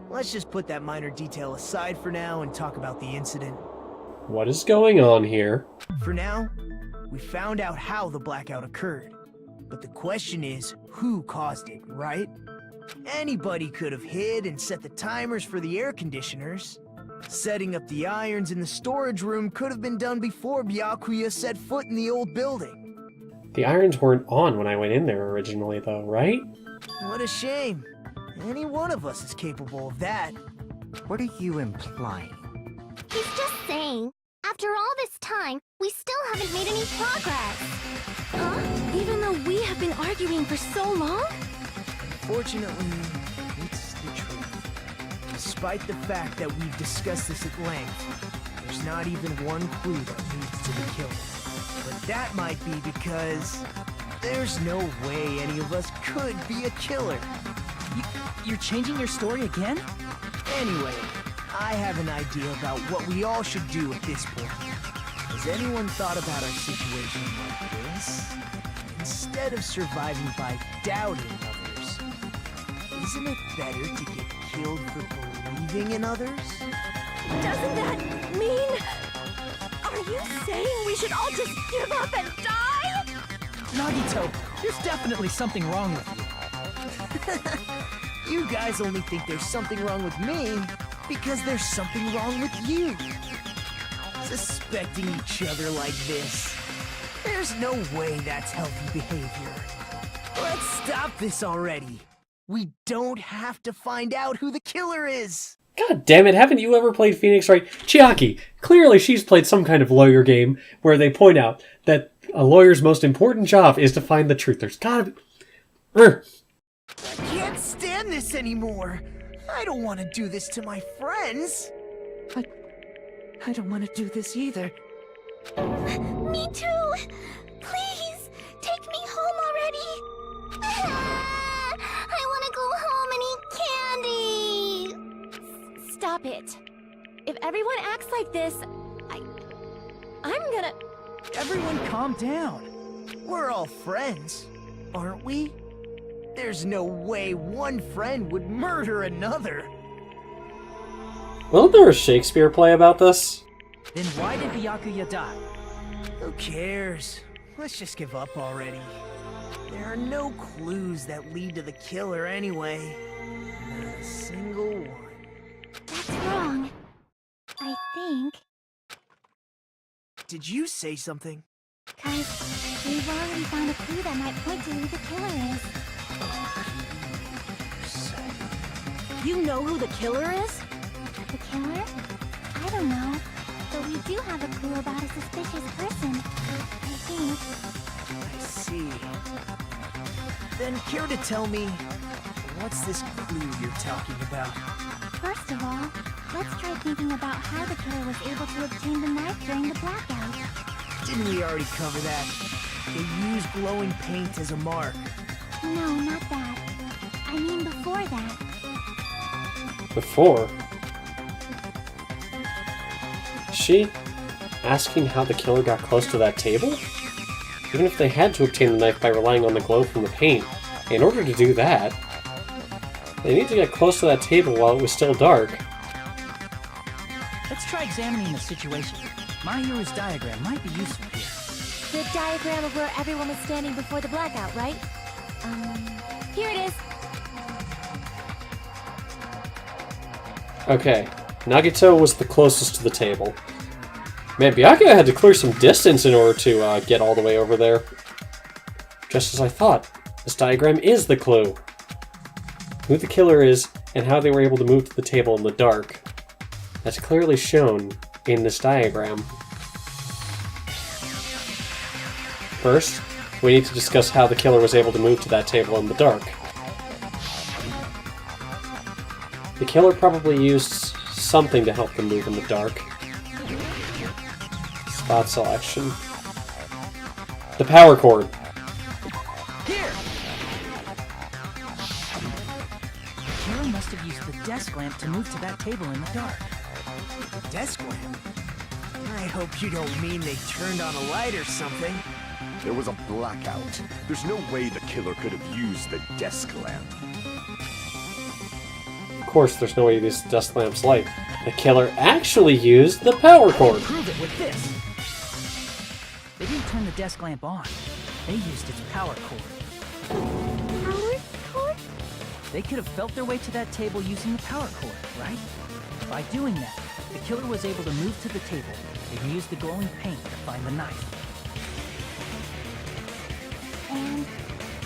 let's just put that minor detail aside for now and talk about the incident. What is going on here? For now, we found out how the blackout occurred. But the question is, who caused it, right? Anybody could have hid and set the timers for the air conditioners. Setting up the irons in the storage room could have been done before Byakuya set foot in the old building. The irons weren't on when I went in there originally, though, right? What a shame. Any one of us is capable of that. What are you implying? He's just saying, after all this time, we still haven't made any progress. Huh? Even though we have been arguing for so long? Fortunately, it's the truth. Despite the fact that we've discussed this at length, there's not even one clue that leads to the killer. But that might be because there's no way any of us could be a killer. You're changing your story again? Anyway, I have an idea about what we all should do at this point. Has anyone thought about our situation like this? Instead of surviving by doubting others, isn't it better to get killed for believing in others? Doesn't that mean... Are you saying we should all just give up and die? Nagito, there's definitely something wrong with you. You guys only think there's something wrong with me because there's something wrong with you. Suspecting each other like this. There's no way that's healthy behavior. Let's stop this already. We don't have to find out who the killer is. God damn it, haven't you ever played Phoenix Wright? Chiaki, clearly she's played some kind of lawyer game where they point out that a lawyer's most important job is to find the truth. There's gotta be... I can't stand this anymore. I don't want to do this to my friends. I don't want to do this either. Me too! Please, take me home already! I want to go home and eat candy! Stop it. If everyone acts like this, I'm gonna... Everyone calm down. We're all friends, aren't we? There's no way one friend would murder another. Wasn't there a Shakespeare play about this? Then why did Byakuya die? Who cares? Let's just give up already. There are no clues that lead to the killer anyway. Not a single one. That's wrong. I think. Did you say something? 'Cause we've already found a clue that might point to who the killer is. You know who the killer is? The killer? I don't know. But we do have a clue about a suspicious person. I think. I see. Then care to tell me, what's this clue you're talking about? First of all, let's try thinking about how the killer was able to obtain the knife during the blackout. Didn't we already cover that? They used glowing paint as a mark. No, not that. I mean before that. Before? Is she asking how the killer got close to that table? Even if they had to obtain the knife by relying on the glow from the paint, in order to do that, they need to get close to that table while it was still dark. Let's try examining the situation. My hero's diagram might be useful here. The diagram of where everyone was standing before the blackout, right? Here it is. Okay, Nagito was the closest to the table. Man, Byakuya had to clear some distance in order to get all the way over there. Just as I thought, this diagram is the clue. Who the killer is, and how they were able to move to the table in the dark. That's clearly shown in this diagram. First, we need to discuss how the killer was able to move to that table in the dark. The killer probably used something to help them move in the dark. Spot selection. The power cord. Here! The killer must have used the desk lamp to move to that table in the dark. Desk lamp? I hope you don't mean they turned on a light or something. There was a blackout. There's no way the killer could have used the desk lamp. Of course, there's no way this desk lamp's light. The killer actually used the power cord. Prove it with this! They didn't turn the desk lamp on. They used its power cord. Power cord? They could have felt their way to that table using the power cord, right? By doing that, the killer was able to move to the table and use the glowing paint to find the knife. And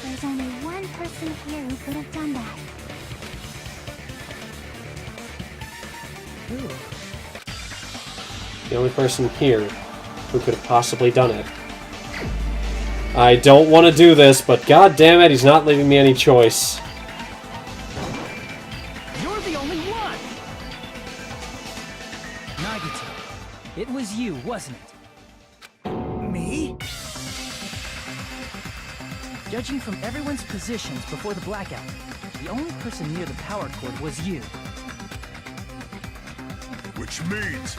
there's only one person here who could have done that. Ooh. The only person here who could have possibly done it. I don't want to do this, but god damn it, he's not leaving me any choice. You're the only one! Nagito, it was you, wasn't it? Me? Judging from everyone's positions before the blackout, the only person near the power cord was you. Which means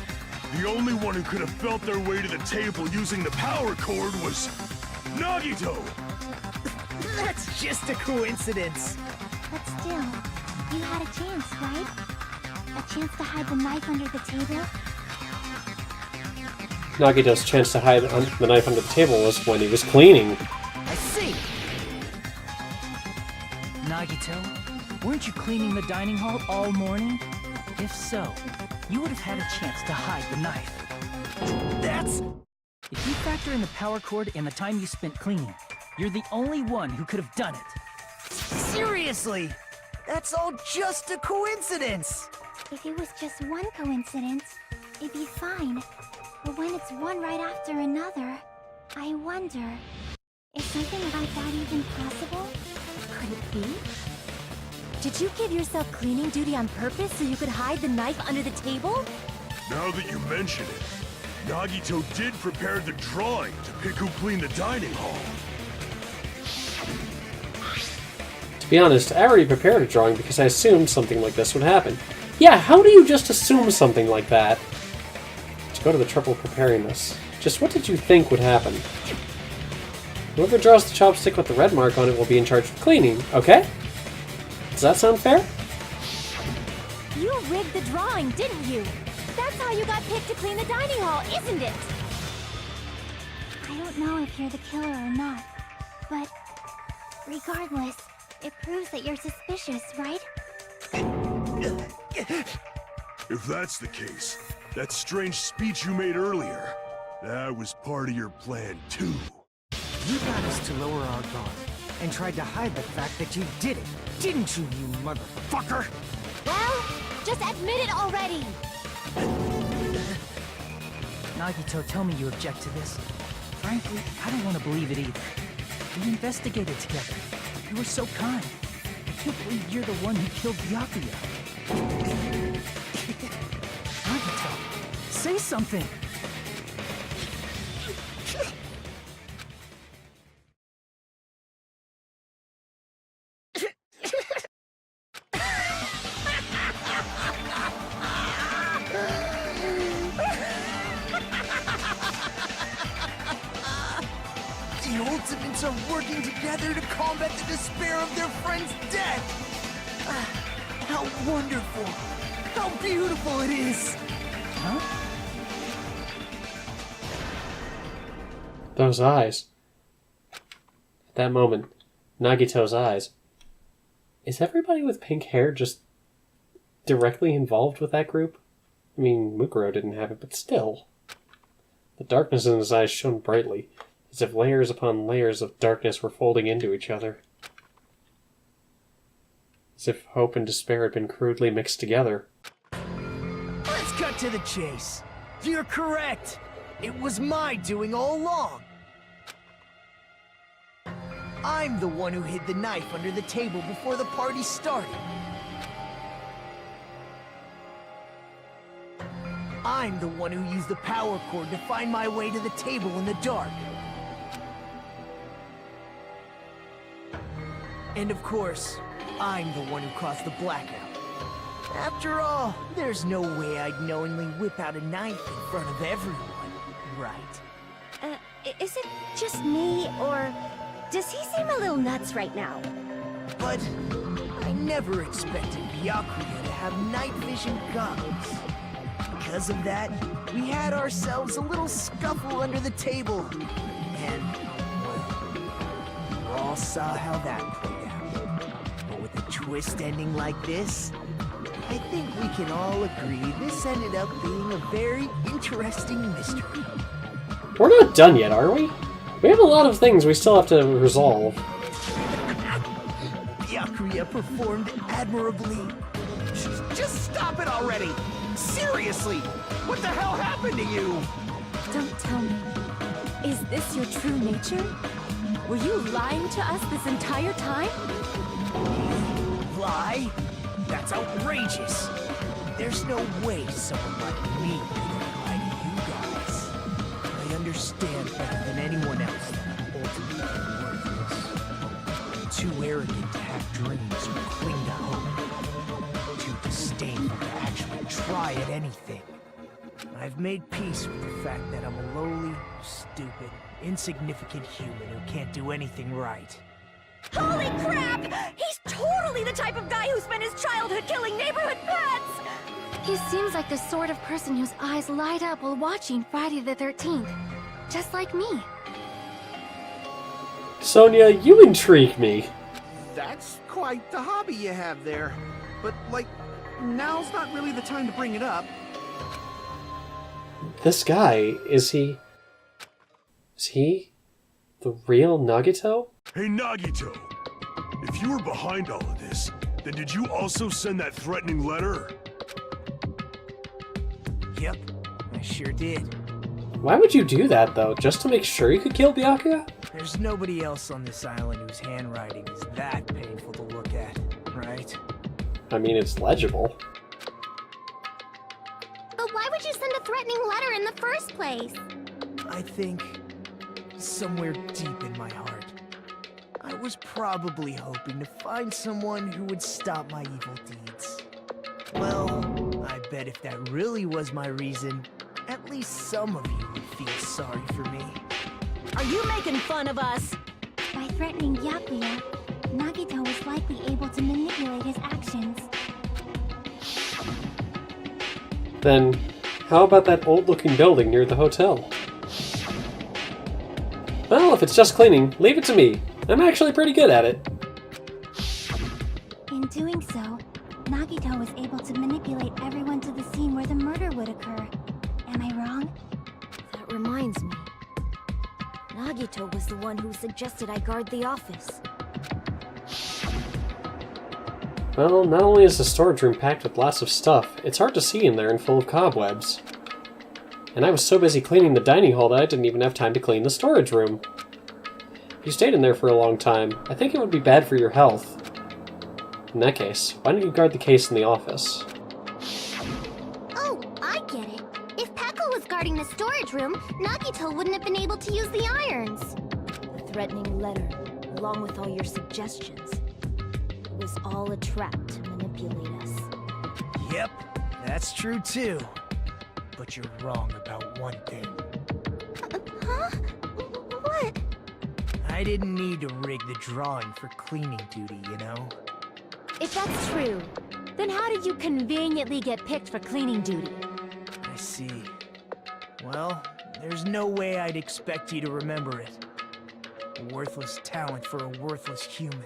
the only one who could have felt their way to the table using the power cord was Nagito! That's just a coincidence. But still, you had a chance, right? A chance to hide the knife under the table? Nagito's chance to hide the knife under the table was when he was cleaning. I see! Nagito, weren't you cleaning the dining hall all morning? If so, you would have had a chance to hide the knife. That's... If you factor in the power cord and the time you spent cleaning, you're the only one who could have done it. Seriously? That's all just a coincidence. If it was just one coincidence, it'd be fine. But when it's one right after another, I wonder, is something like that even possible? Could it be? Did you give yourself cleaning duty on purpose so you could hide the knife under the table? Now that you mention it, Nagito did prepare the drawing to pick who cleaned the dining hall. To be honest, I already prepared a drawing because I assumed something like this would happen. Yeah, how do you just assume something like that? To go to the trouble of preparing this. Just what did you think would happen? Whoever draws the chopstick with the red mark on it will be in charge of cleaning, okay? Does that sound fair? You rigged the drawing, didn't you? That's how you got picked to clean the dining hall, isn't it? I don't know if you're the killer or not, but regardless, it proves that you're suspicious, right? If that's the case, that strange speech you made earlier, that was part of your plan too. You got us to lower our guard and tried to hide the fact that you did it, didn't you, you motherfucker? Well, just admit it already! Nagito, tell me you object to this. Frankly, I don't want to believe it either. We investigated together. You were so kind. I can't believe you're the one who killed Byakuya. Nagito, say something! The Ultimates are working together to combat the despair of their friend's death! How wonderful! How beautiful it is! Huh? Those eyes. At that moment, Nagito's eyes. Is everybody with pink hair just directly involved with that group? I mean, Mukuro didn't have it, but still. The darkness in his eyes shone brightly, as if layers upon layers of darkness were folding into each other. As if hope and despair had been crudely mixed together. Let's cut to the chase. You're correct. It was my doing all along. I'm the one who hid the knife under the table before the party started. I'm the one who used the power cord to find my way to the table in the dark. And of course, I'm the one who caused the blackout. After all, there's no way I'd knowingly whip out a knife in front of everyone, right? Is it just me, or does he seem a little nuts right now? But I never expected Byakuya to have night vision goggles. Because of that, we had ourselves a little scuffle under the table. And, well, we all saw how that played out. But with a twist ending like this, I think we can all agree this ended up being a very interesting mystery. We're not done yet, are we? We have a lot of things we still have to resolve. Byakuya performed admirably. Just stop it already! Seriously! What the hell happened to you? Don't tell me. Is this your true nature? Were you lying to us this entire time? Lie? That's outrageous. There's no way someone like me could lie to you guys. I understand better than anyone else that I'm ultimately worthless. I'm too arrogant to have dreams or cling at anything. I've made peace with the fact that I'm a lowly, stupid, insignificant human who can't do anything right. Holy crap! He's totally the type of guy who spent his childhood killing neighborhood pets! He seems like the sort of person whose eyes light up while watching Friday the 13th. Just like me. Sonia, you intrigue me. That's quite the hobby you have there. But, like, now's not really the time to bring it up. This guy, is he the real Nagito? Hey, Nagito! If you were behind all of this, then did you also send that threatening letter? Yep, I sure did. Why would you do that, though? Just to make sure you could kill Byakuya? There's nobody else on this island whose handwriting is that painful to look at, right? I mean, it's legible. But why would you send a threatening letter in the first place? I think somewhere deep in my heart, I was probably hoping to find someone who would stop my evil deeds. Well, I bet if that really was my reason, at least some of you would feel sorry for me. Are you making fun of us? By threatening Byakuya, Nagito was likely able to manipulate his actions. Then, how about that old-looking building near the hotel? Well, if it's just cleaning, leave it to me. I'm actually pretty good at it. In doing so, Nagito was able to manipulate everyone to the scene where the murder would occur. Am I wrong? That reminds me. Nagito was the one who suggested I guard the office. Well, not only is the storage room packed with lots of stuff, it's hard to see in there and full of cobwebs. And I was so busy cleaning the dining hall that I didn't even have time to clean the storage room. If you stayed in there for a long time, I think it would be bad for your health. In that case, why don't you guard the case in the office? Oh, I get it. If Peko was guarding the storage room, Nagito wouldn't have been able to use the irons. The threatening letter, along with all your suggestions. It was all a trap to manipulate us. Yep, that's true too. But you're wrong about one thing. Huh? What? I didn't need to rig the drawing for cleaning duty, you know? If that's true, then how did you conveniently get picked for cleaning duty? I see. Well, there's no way I'd expect you to remember it. A worthless talent for a worthless human.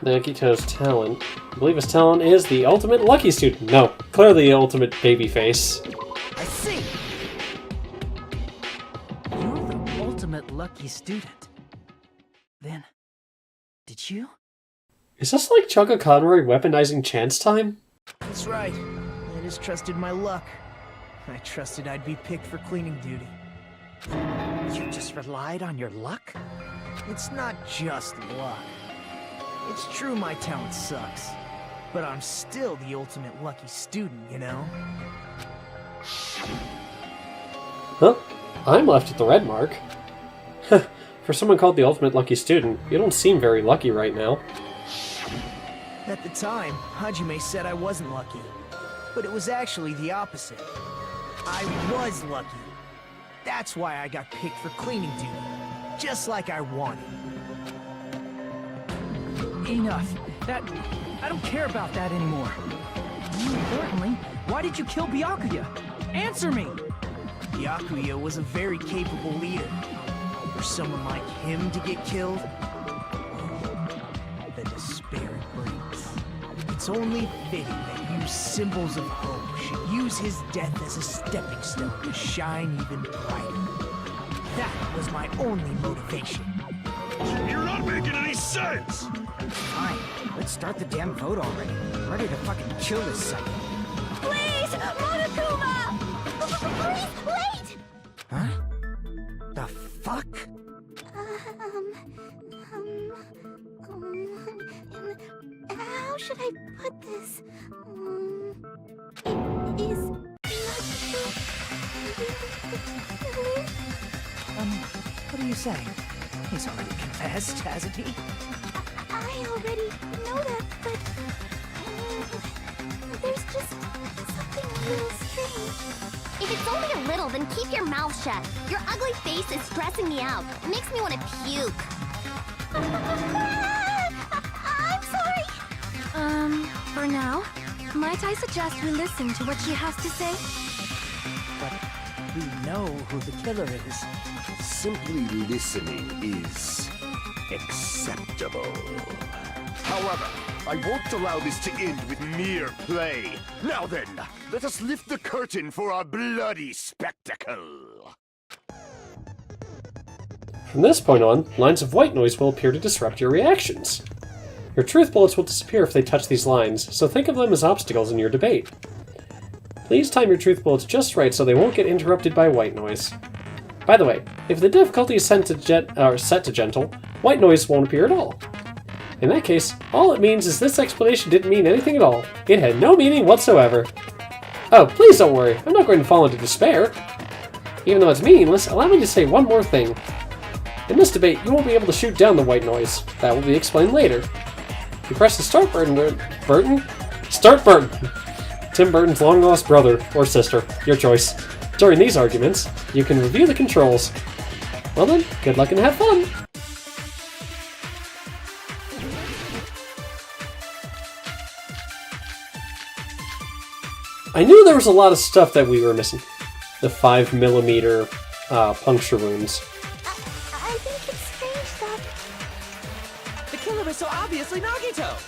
Nagito's talent. I believe his talent is the ultimate lucky student. No, clearly the ultimate baby face. I see! You're the ultimate lucky student. Then, did you? Is this like Chugga Conroy weaponizing chance time? That's right. I just trusted my luck. I trusted I'd be picked for cleaning duty. You just relied on your luck? It's not just luck. It's true my talent sucks, but I'm still the ultimate lucky student, you know? Huh? I'm left at the red mark. For someone called the ultimate lucky student, you don't seem very lucky right now. At the time, Hajime said I wasn't lucky, but it was actually the opposite. I was lucky. That's why I got picked for cleaning duty, just like I wanted. Enough. I don't care about that anymore. More importantly, why did you kill Byakuya? Answer me! Byakuya was a very capable leader. For someone like him to get killed, the despair it brings. It's only fitting that you symbols of hope should use his death as a stepping stone to shine even brighter. That was my only motivation. You're not making any sense! Fine, let's start the damn vote already. I'm ready to fucking kill this psycho. Please, Monokuma! Please, wait! Huh? The fuck? How should I put this? It is What are you saying? He's already confessed, hasn't he? I already know that, but there's notice something a little strange. If it's only a little, then keep your mouth shut. Your ugly face is stressing me out. It makes me want to puke. I'm sorry. For now, might I suggest we listen to what she has to say? But we know who the killer is. Simply listening is acceptable. However, I won't allow this to end with mere play. Now then, let us lift the curtain for our bloody spectacle. From this point on, lines of white noise will appear to disrupt your reactions. Your truth bullets will disappear if they touch these lines, so think of them as obstacles in your debate. Please time your truth bullets just right so they won't get interrupted by white noise. By the way, if the difficulty is set to gentle, white noise won't appear at all. In that case, all it means is this explanation didn't mean anything at all. It had no meaning whatsoever. Oh, please don't worry, I'm not going to fall into despair. Even though it's meaningless, allow me to say one more thing. In this debate, you won't be able to shoot down the white noise. That will be explained later. You press the start button, Start button! Tim Burton's long-lost brother or sister, your choice. During these arguments, you can review the controls. Well then, good luck and have fun! I knew there was a lot of stuff that we were missing. The 5mm puncture wounds. I think it's strange that... The killer is so obviously Nagito!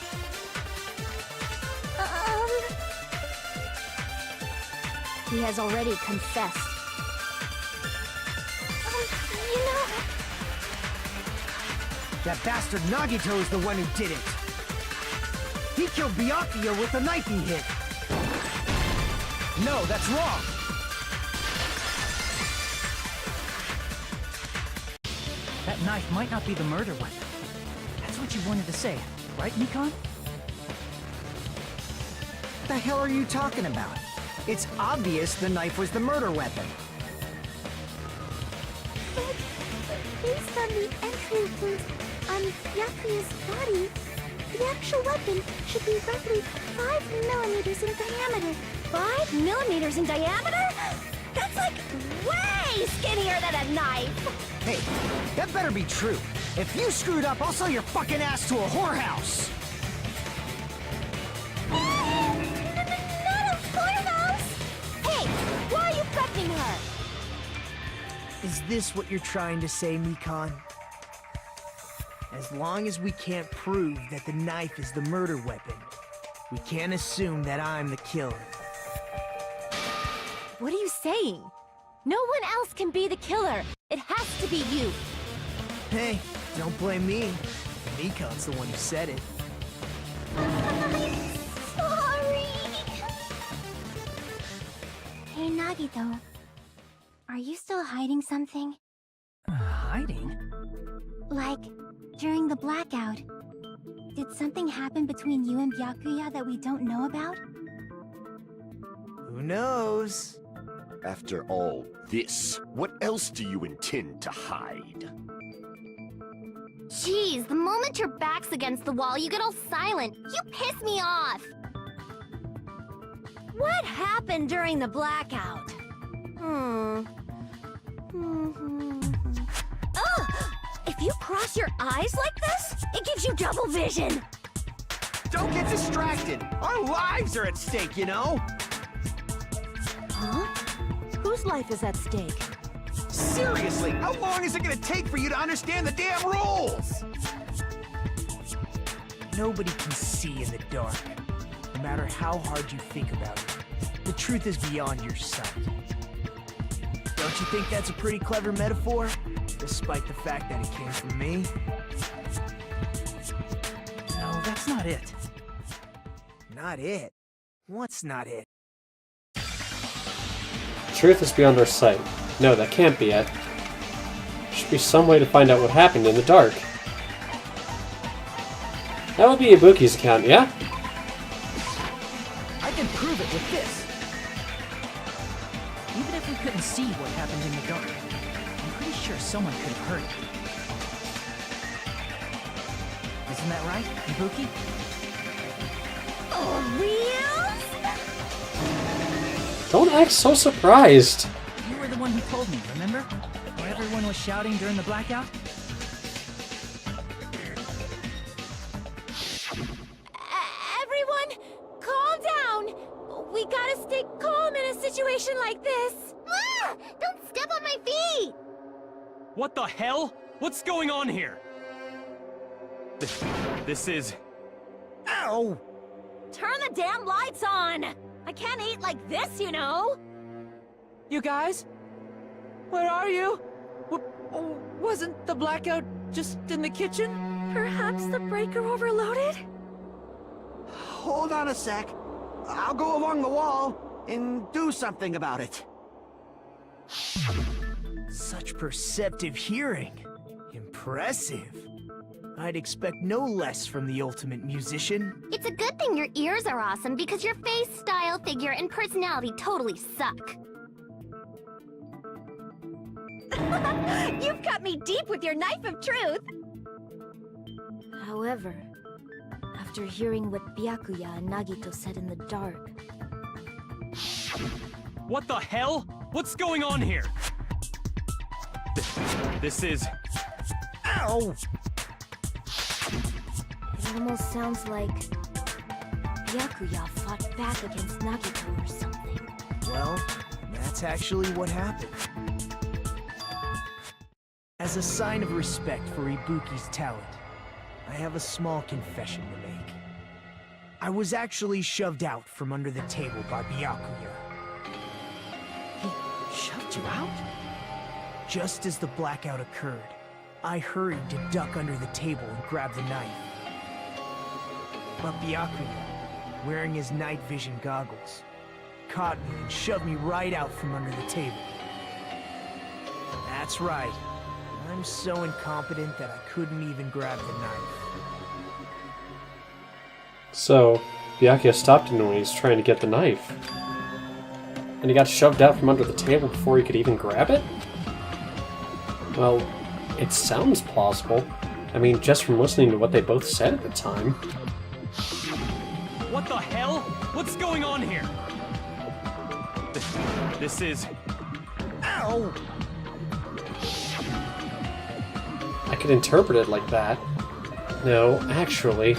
He has already confessed. You know... That bastard Nagito is the one who did it. He killed Byakuya with the knife he hit. No, that's wrong. That knife might not be the murder weapon. That's what you wanted to say, right, Nikon? What the hell are you talking about? It's obvious the knife was the murder weapon. But based on the entry wound on Byakuya's body, the actual weapon should be roughly 5mm in diameter. 5mm in diameter? That's like way skinnier than a knife! Hey, that better be true. If you screwed up, I'll sell your fucking ass to a whorehouse! Not a whorehouse! Hey, why are you threatening her? Is this what you're trying to say, Nikon? As long as we can't prove that the knife is the murder weapon, we can't assume that I'm the killer. What are you saying? No one else can be the killer. It has to be you. Hey, don't blame me. Nikon's the one who said it. Sorry! Hey, Nagito. Are you still hiding something? Hiding? Like, during the blackout, did something happen between you and Byakuya that we don't know about? Who knows? After all this, what else do you intend to hide? Jeez, the moment your back's against the wall, you get all silent. You piss me off! What happened during the blackout? Hmm. Ugh! If you cross your eyes like this, it gives you double vision! Don't get distracted! Our lives are at stake, you know? Huh? Whose life is at stake? Seriously, how long is it gonna take for you to understand the damn rules? Nobody can see in the dark, no matter how hard you think about it. The truth is beyond your sight. Don't you think that's a pretty clever metaphor? Despite the fact that it came from me? No, that's not it. Not it? What's not it? Truth is beyond our sight. No, that can't be it. There should be some way to find out what happened in the dark. That would be Ibuki's account, yeah? I can prove it with this. Even if we couldn't see what happened in the dark, I'm pretty sure someone could have heard it. Isn't that right, Ibuki? Oh, real? Don't act so surprised. You were the one who told me, remember? Where everyone was shouting during the blackout? Everyone, calm down. We gotta stay calm in a situation like this. Ah! Don't step on my feet! What the hell? What's going on here? This is... Ow! Turn the damn lights on! I can't eat like this, you know! You guys? Where are you? Wasn't the blackout just in the kitchen? Perhaps the breaker overloaded? Hold on a sec. I'll go along the wall and do something about it. Such perceptive hearing. Impressive. I'd expect no less from the ultimate musician. It's a good thing your ears are awesome because your face, style, figure, and personality totally suck. You've cut me deep with your knife of truth! However, after hearing what Byakuya and Nagito said in the dark... What the hell? What's going on here? This is... Ow! It almost sounds like... Byakuya fought back against Nagito or something. Well, that's actually what happened. As a sign of respect for Ibuki's talent, I have a small confession to make. I was actually shoved out from under the table by Byakuya. He shoved you out? Just as the blackout occurred, I hurried to duck under the table and grab the knife. But Byakuya, wearing his night vision goggles, caught me and shoved me right out from under the table. That's right. I'm so incompetent that I couldn't even grab the knife. So, Byakuya stopped him when he was trying to get the knife. And he got shoved out from under the table before he could even grab it? Well, it sounds plausible. I mean, just from listening to what they both said at the time. What the hell? What's going on here? This is... Ow! I could interpret it like that. No, actually,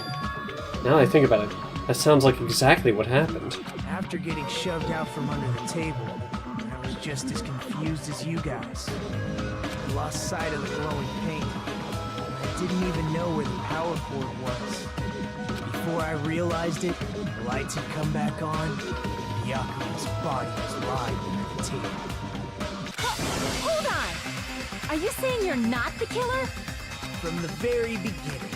now that I think about it, that sounds like exactly what happened. After getting shoved out from under the table, I was just as confused as you guys. I lost sight of the glowing paint. I didn't even know where the power cord was. Before I realized it, the lights had come back on, and Byakuya's body was lying under the table. Hold on! Are you saying you're not the killer? From the very beginning,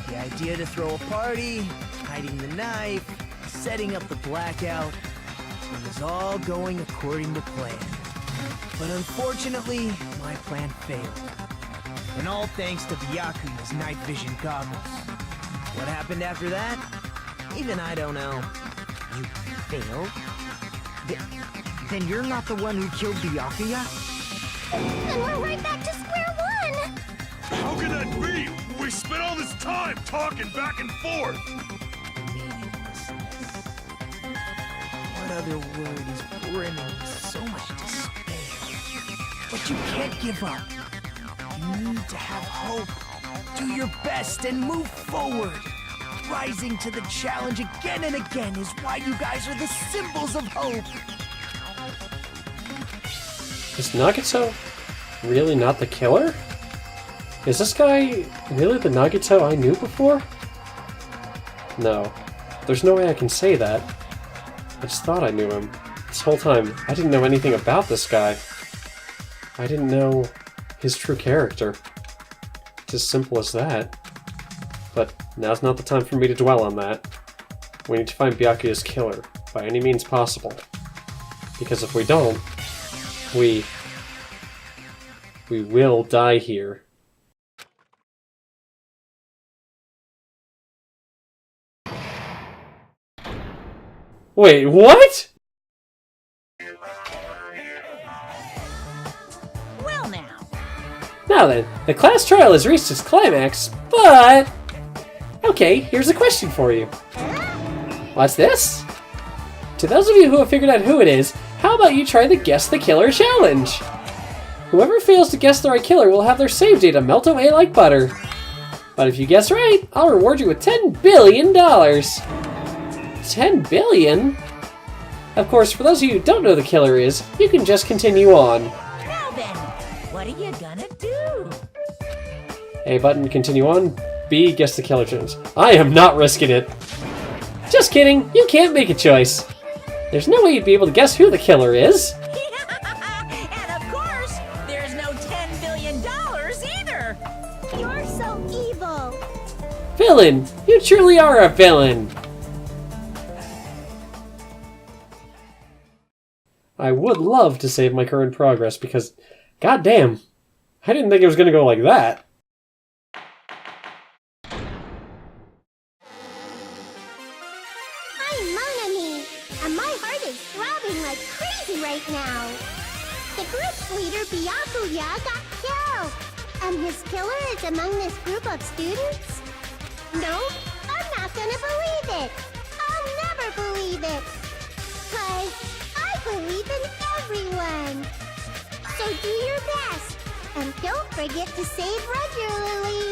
the idea to throw a party, hiding the knife, setting up the blackout, it was all going according to plan. But unfortunately, my plan failed. And all thanks to Byakuya's night vision goggles. What happened after that? Even I don't know. You failed? Then you're not the one who killed Byakuya? And we're right back to square one! How can that be? We spent all this time talking back and forth! Meaninglessness. What other word is brimming with so much despair? But you can't give up. You need to have hope. Do your best and move forward. Rising to the challenge again and again is why you guys are the symbols of hope. Is Nagito really not the killer? Is this guy really the Nagito I knew before? No. There's no way I can say that. I just thought I knew him. This whole time, I didn't know anything about this guy. I didn't know his true character. It's as simple as that. But now's not the time for me to dwell on that. We need to find Byakuya's killer, by any means possible. Because if we don't, we will die here. Wait, what? Well now. Now then, the class trial has reached its climax, but... Okay, here's a question for you. What's this? To those of you who have figured out who it is, How about you try the Guess the Killer challenge? Whoever fails to guess the right killer will have their save data melt away like butter. But if you guess right, I'll reward you with $10 billion. 10 billion? Of course, for those of you who don't know who the killer is, you can just continue on. Now then, what are you gonna do? A button, continue on. B, guess the killer challenge. I am not risking it. Just kidding, you can't make a choice. There's no way you'd be able to guess who the killer is. And of course, there's no $10 billion either. You're so evil. Villain, you truly are a villain. I would love to save my current progress because, goddamn, I didn't think it was going to go like that. I'm Monami, and my heart is throbbing like crazy right now. The group's leader, Byakuya, got killed, and his killer is among this group of students? No, I'm not gonna believe it. I'll never believe it. 'Cause I believe in everyone. So do your best, and don't forget to save regularly.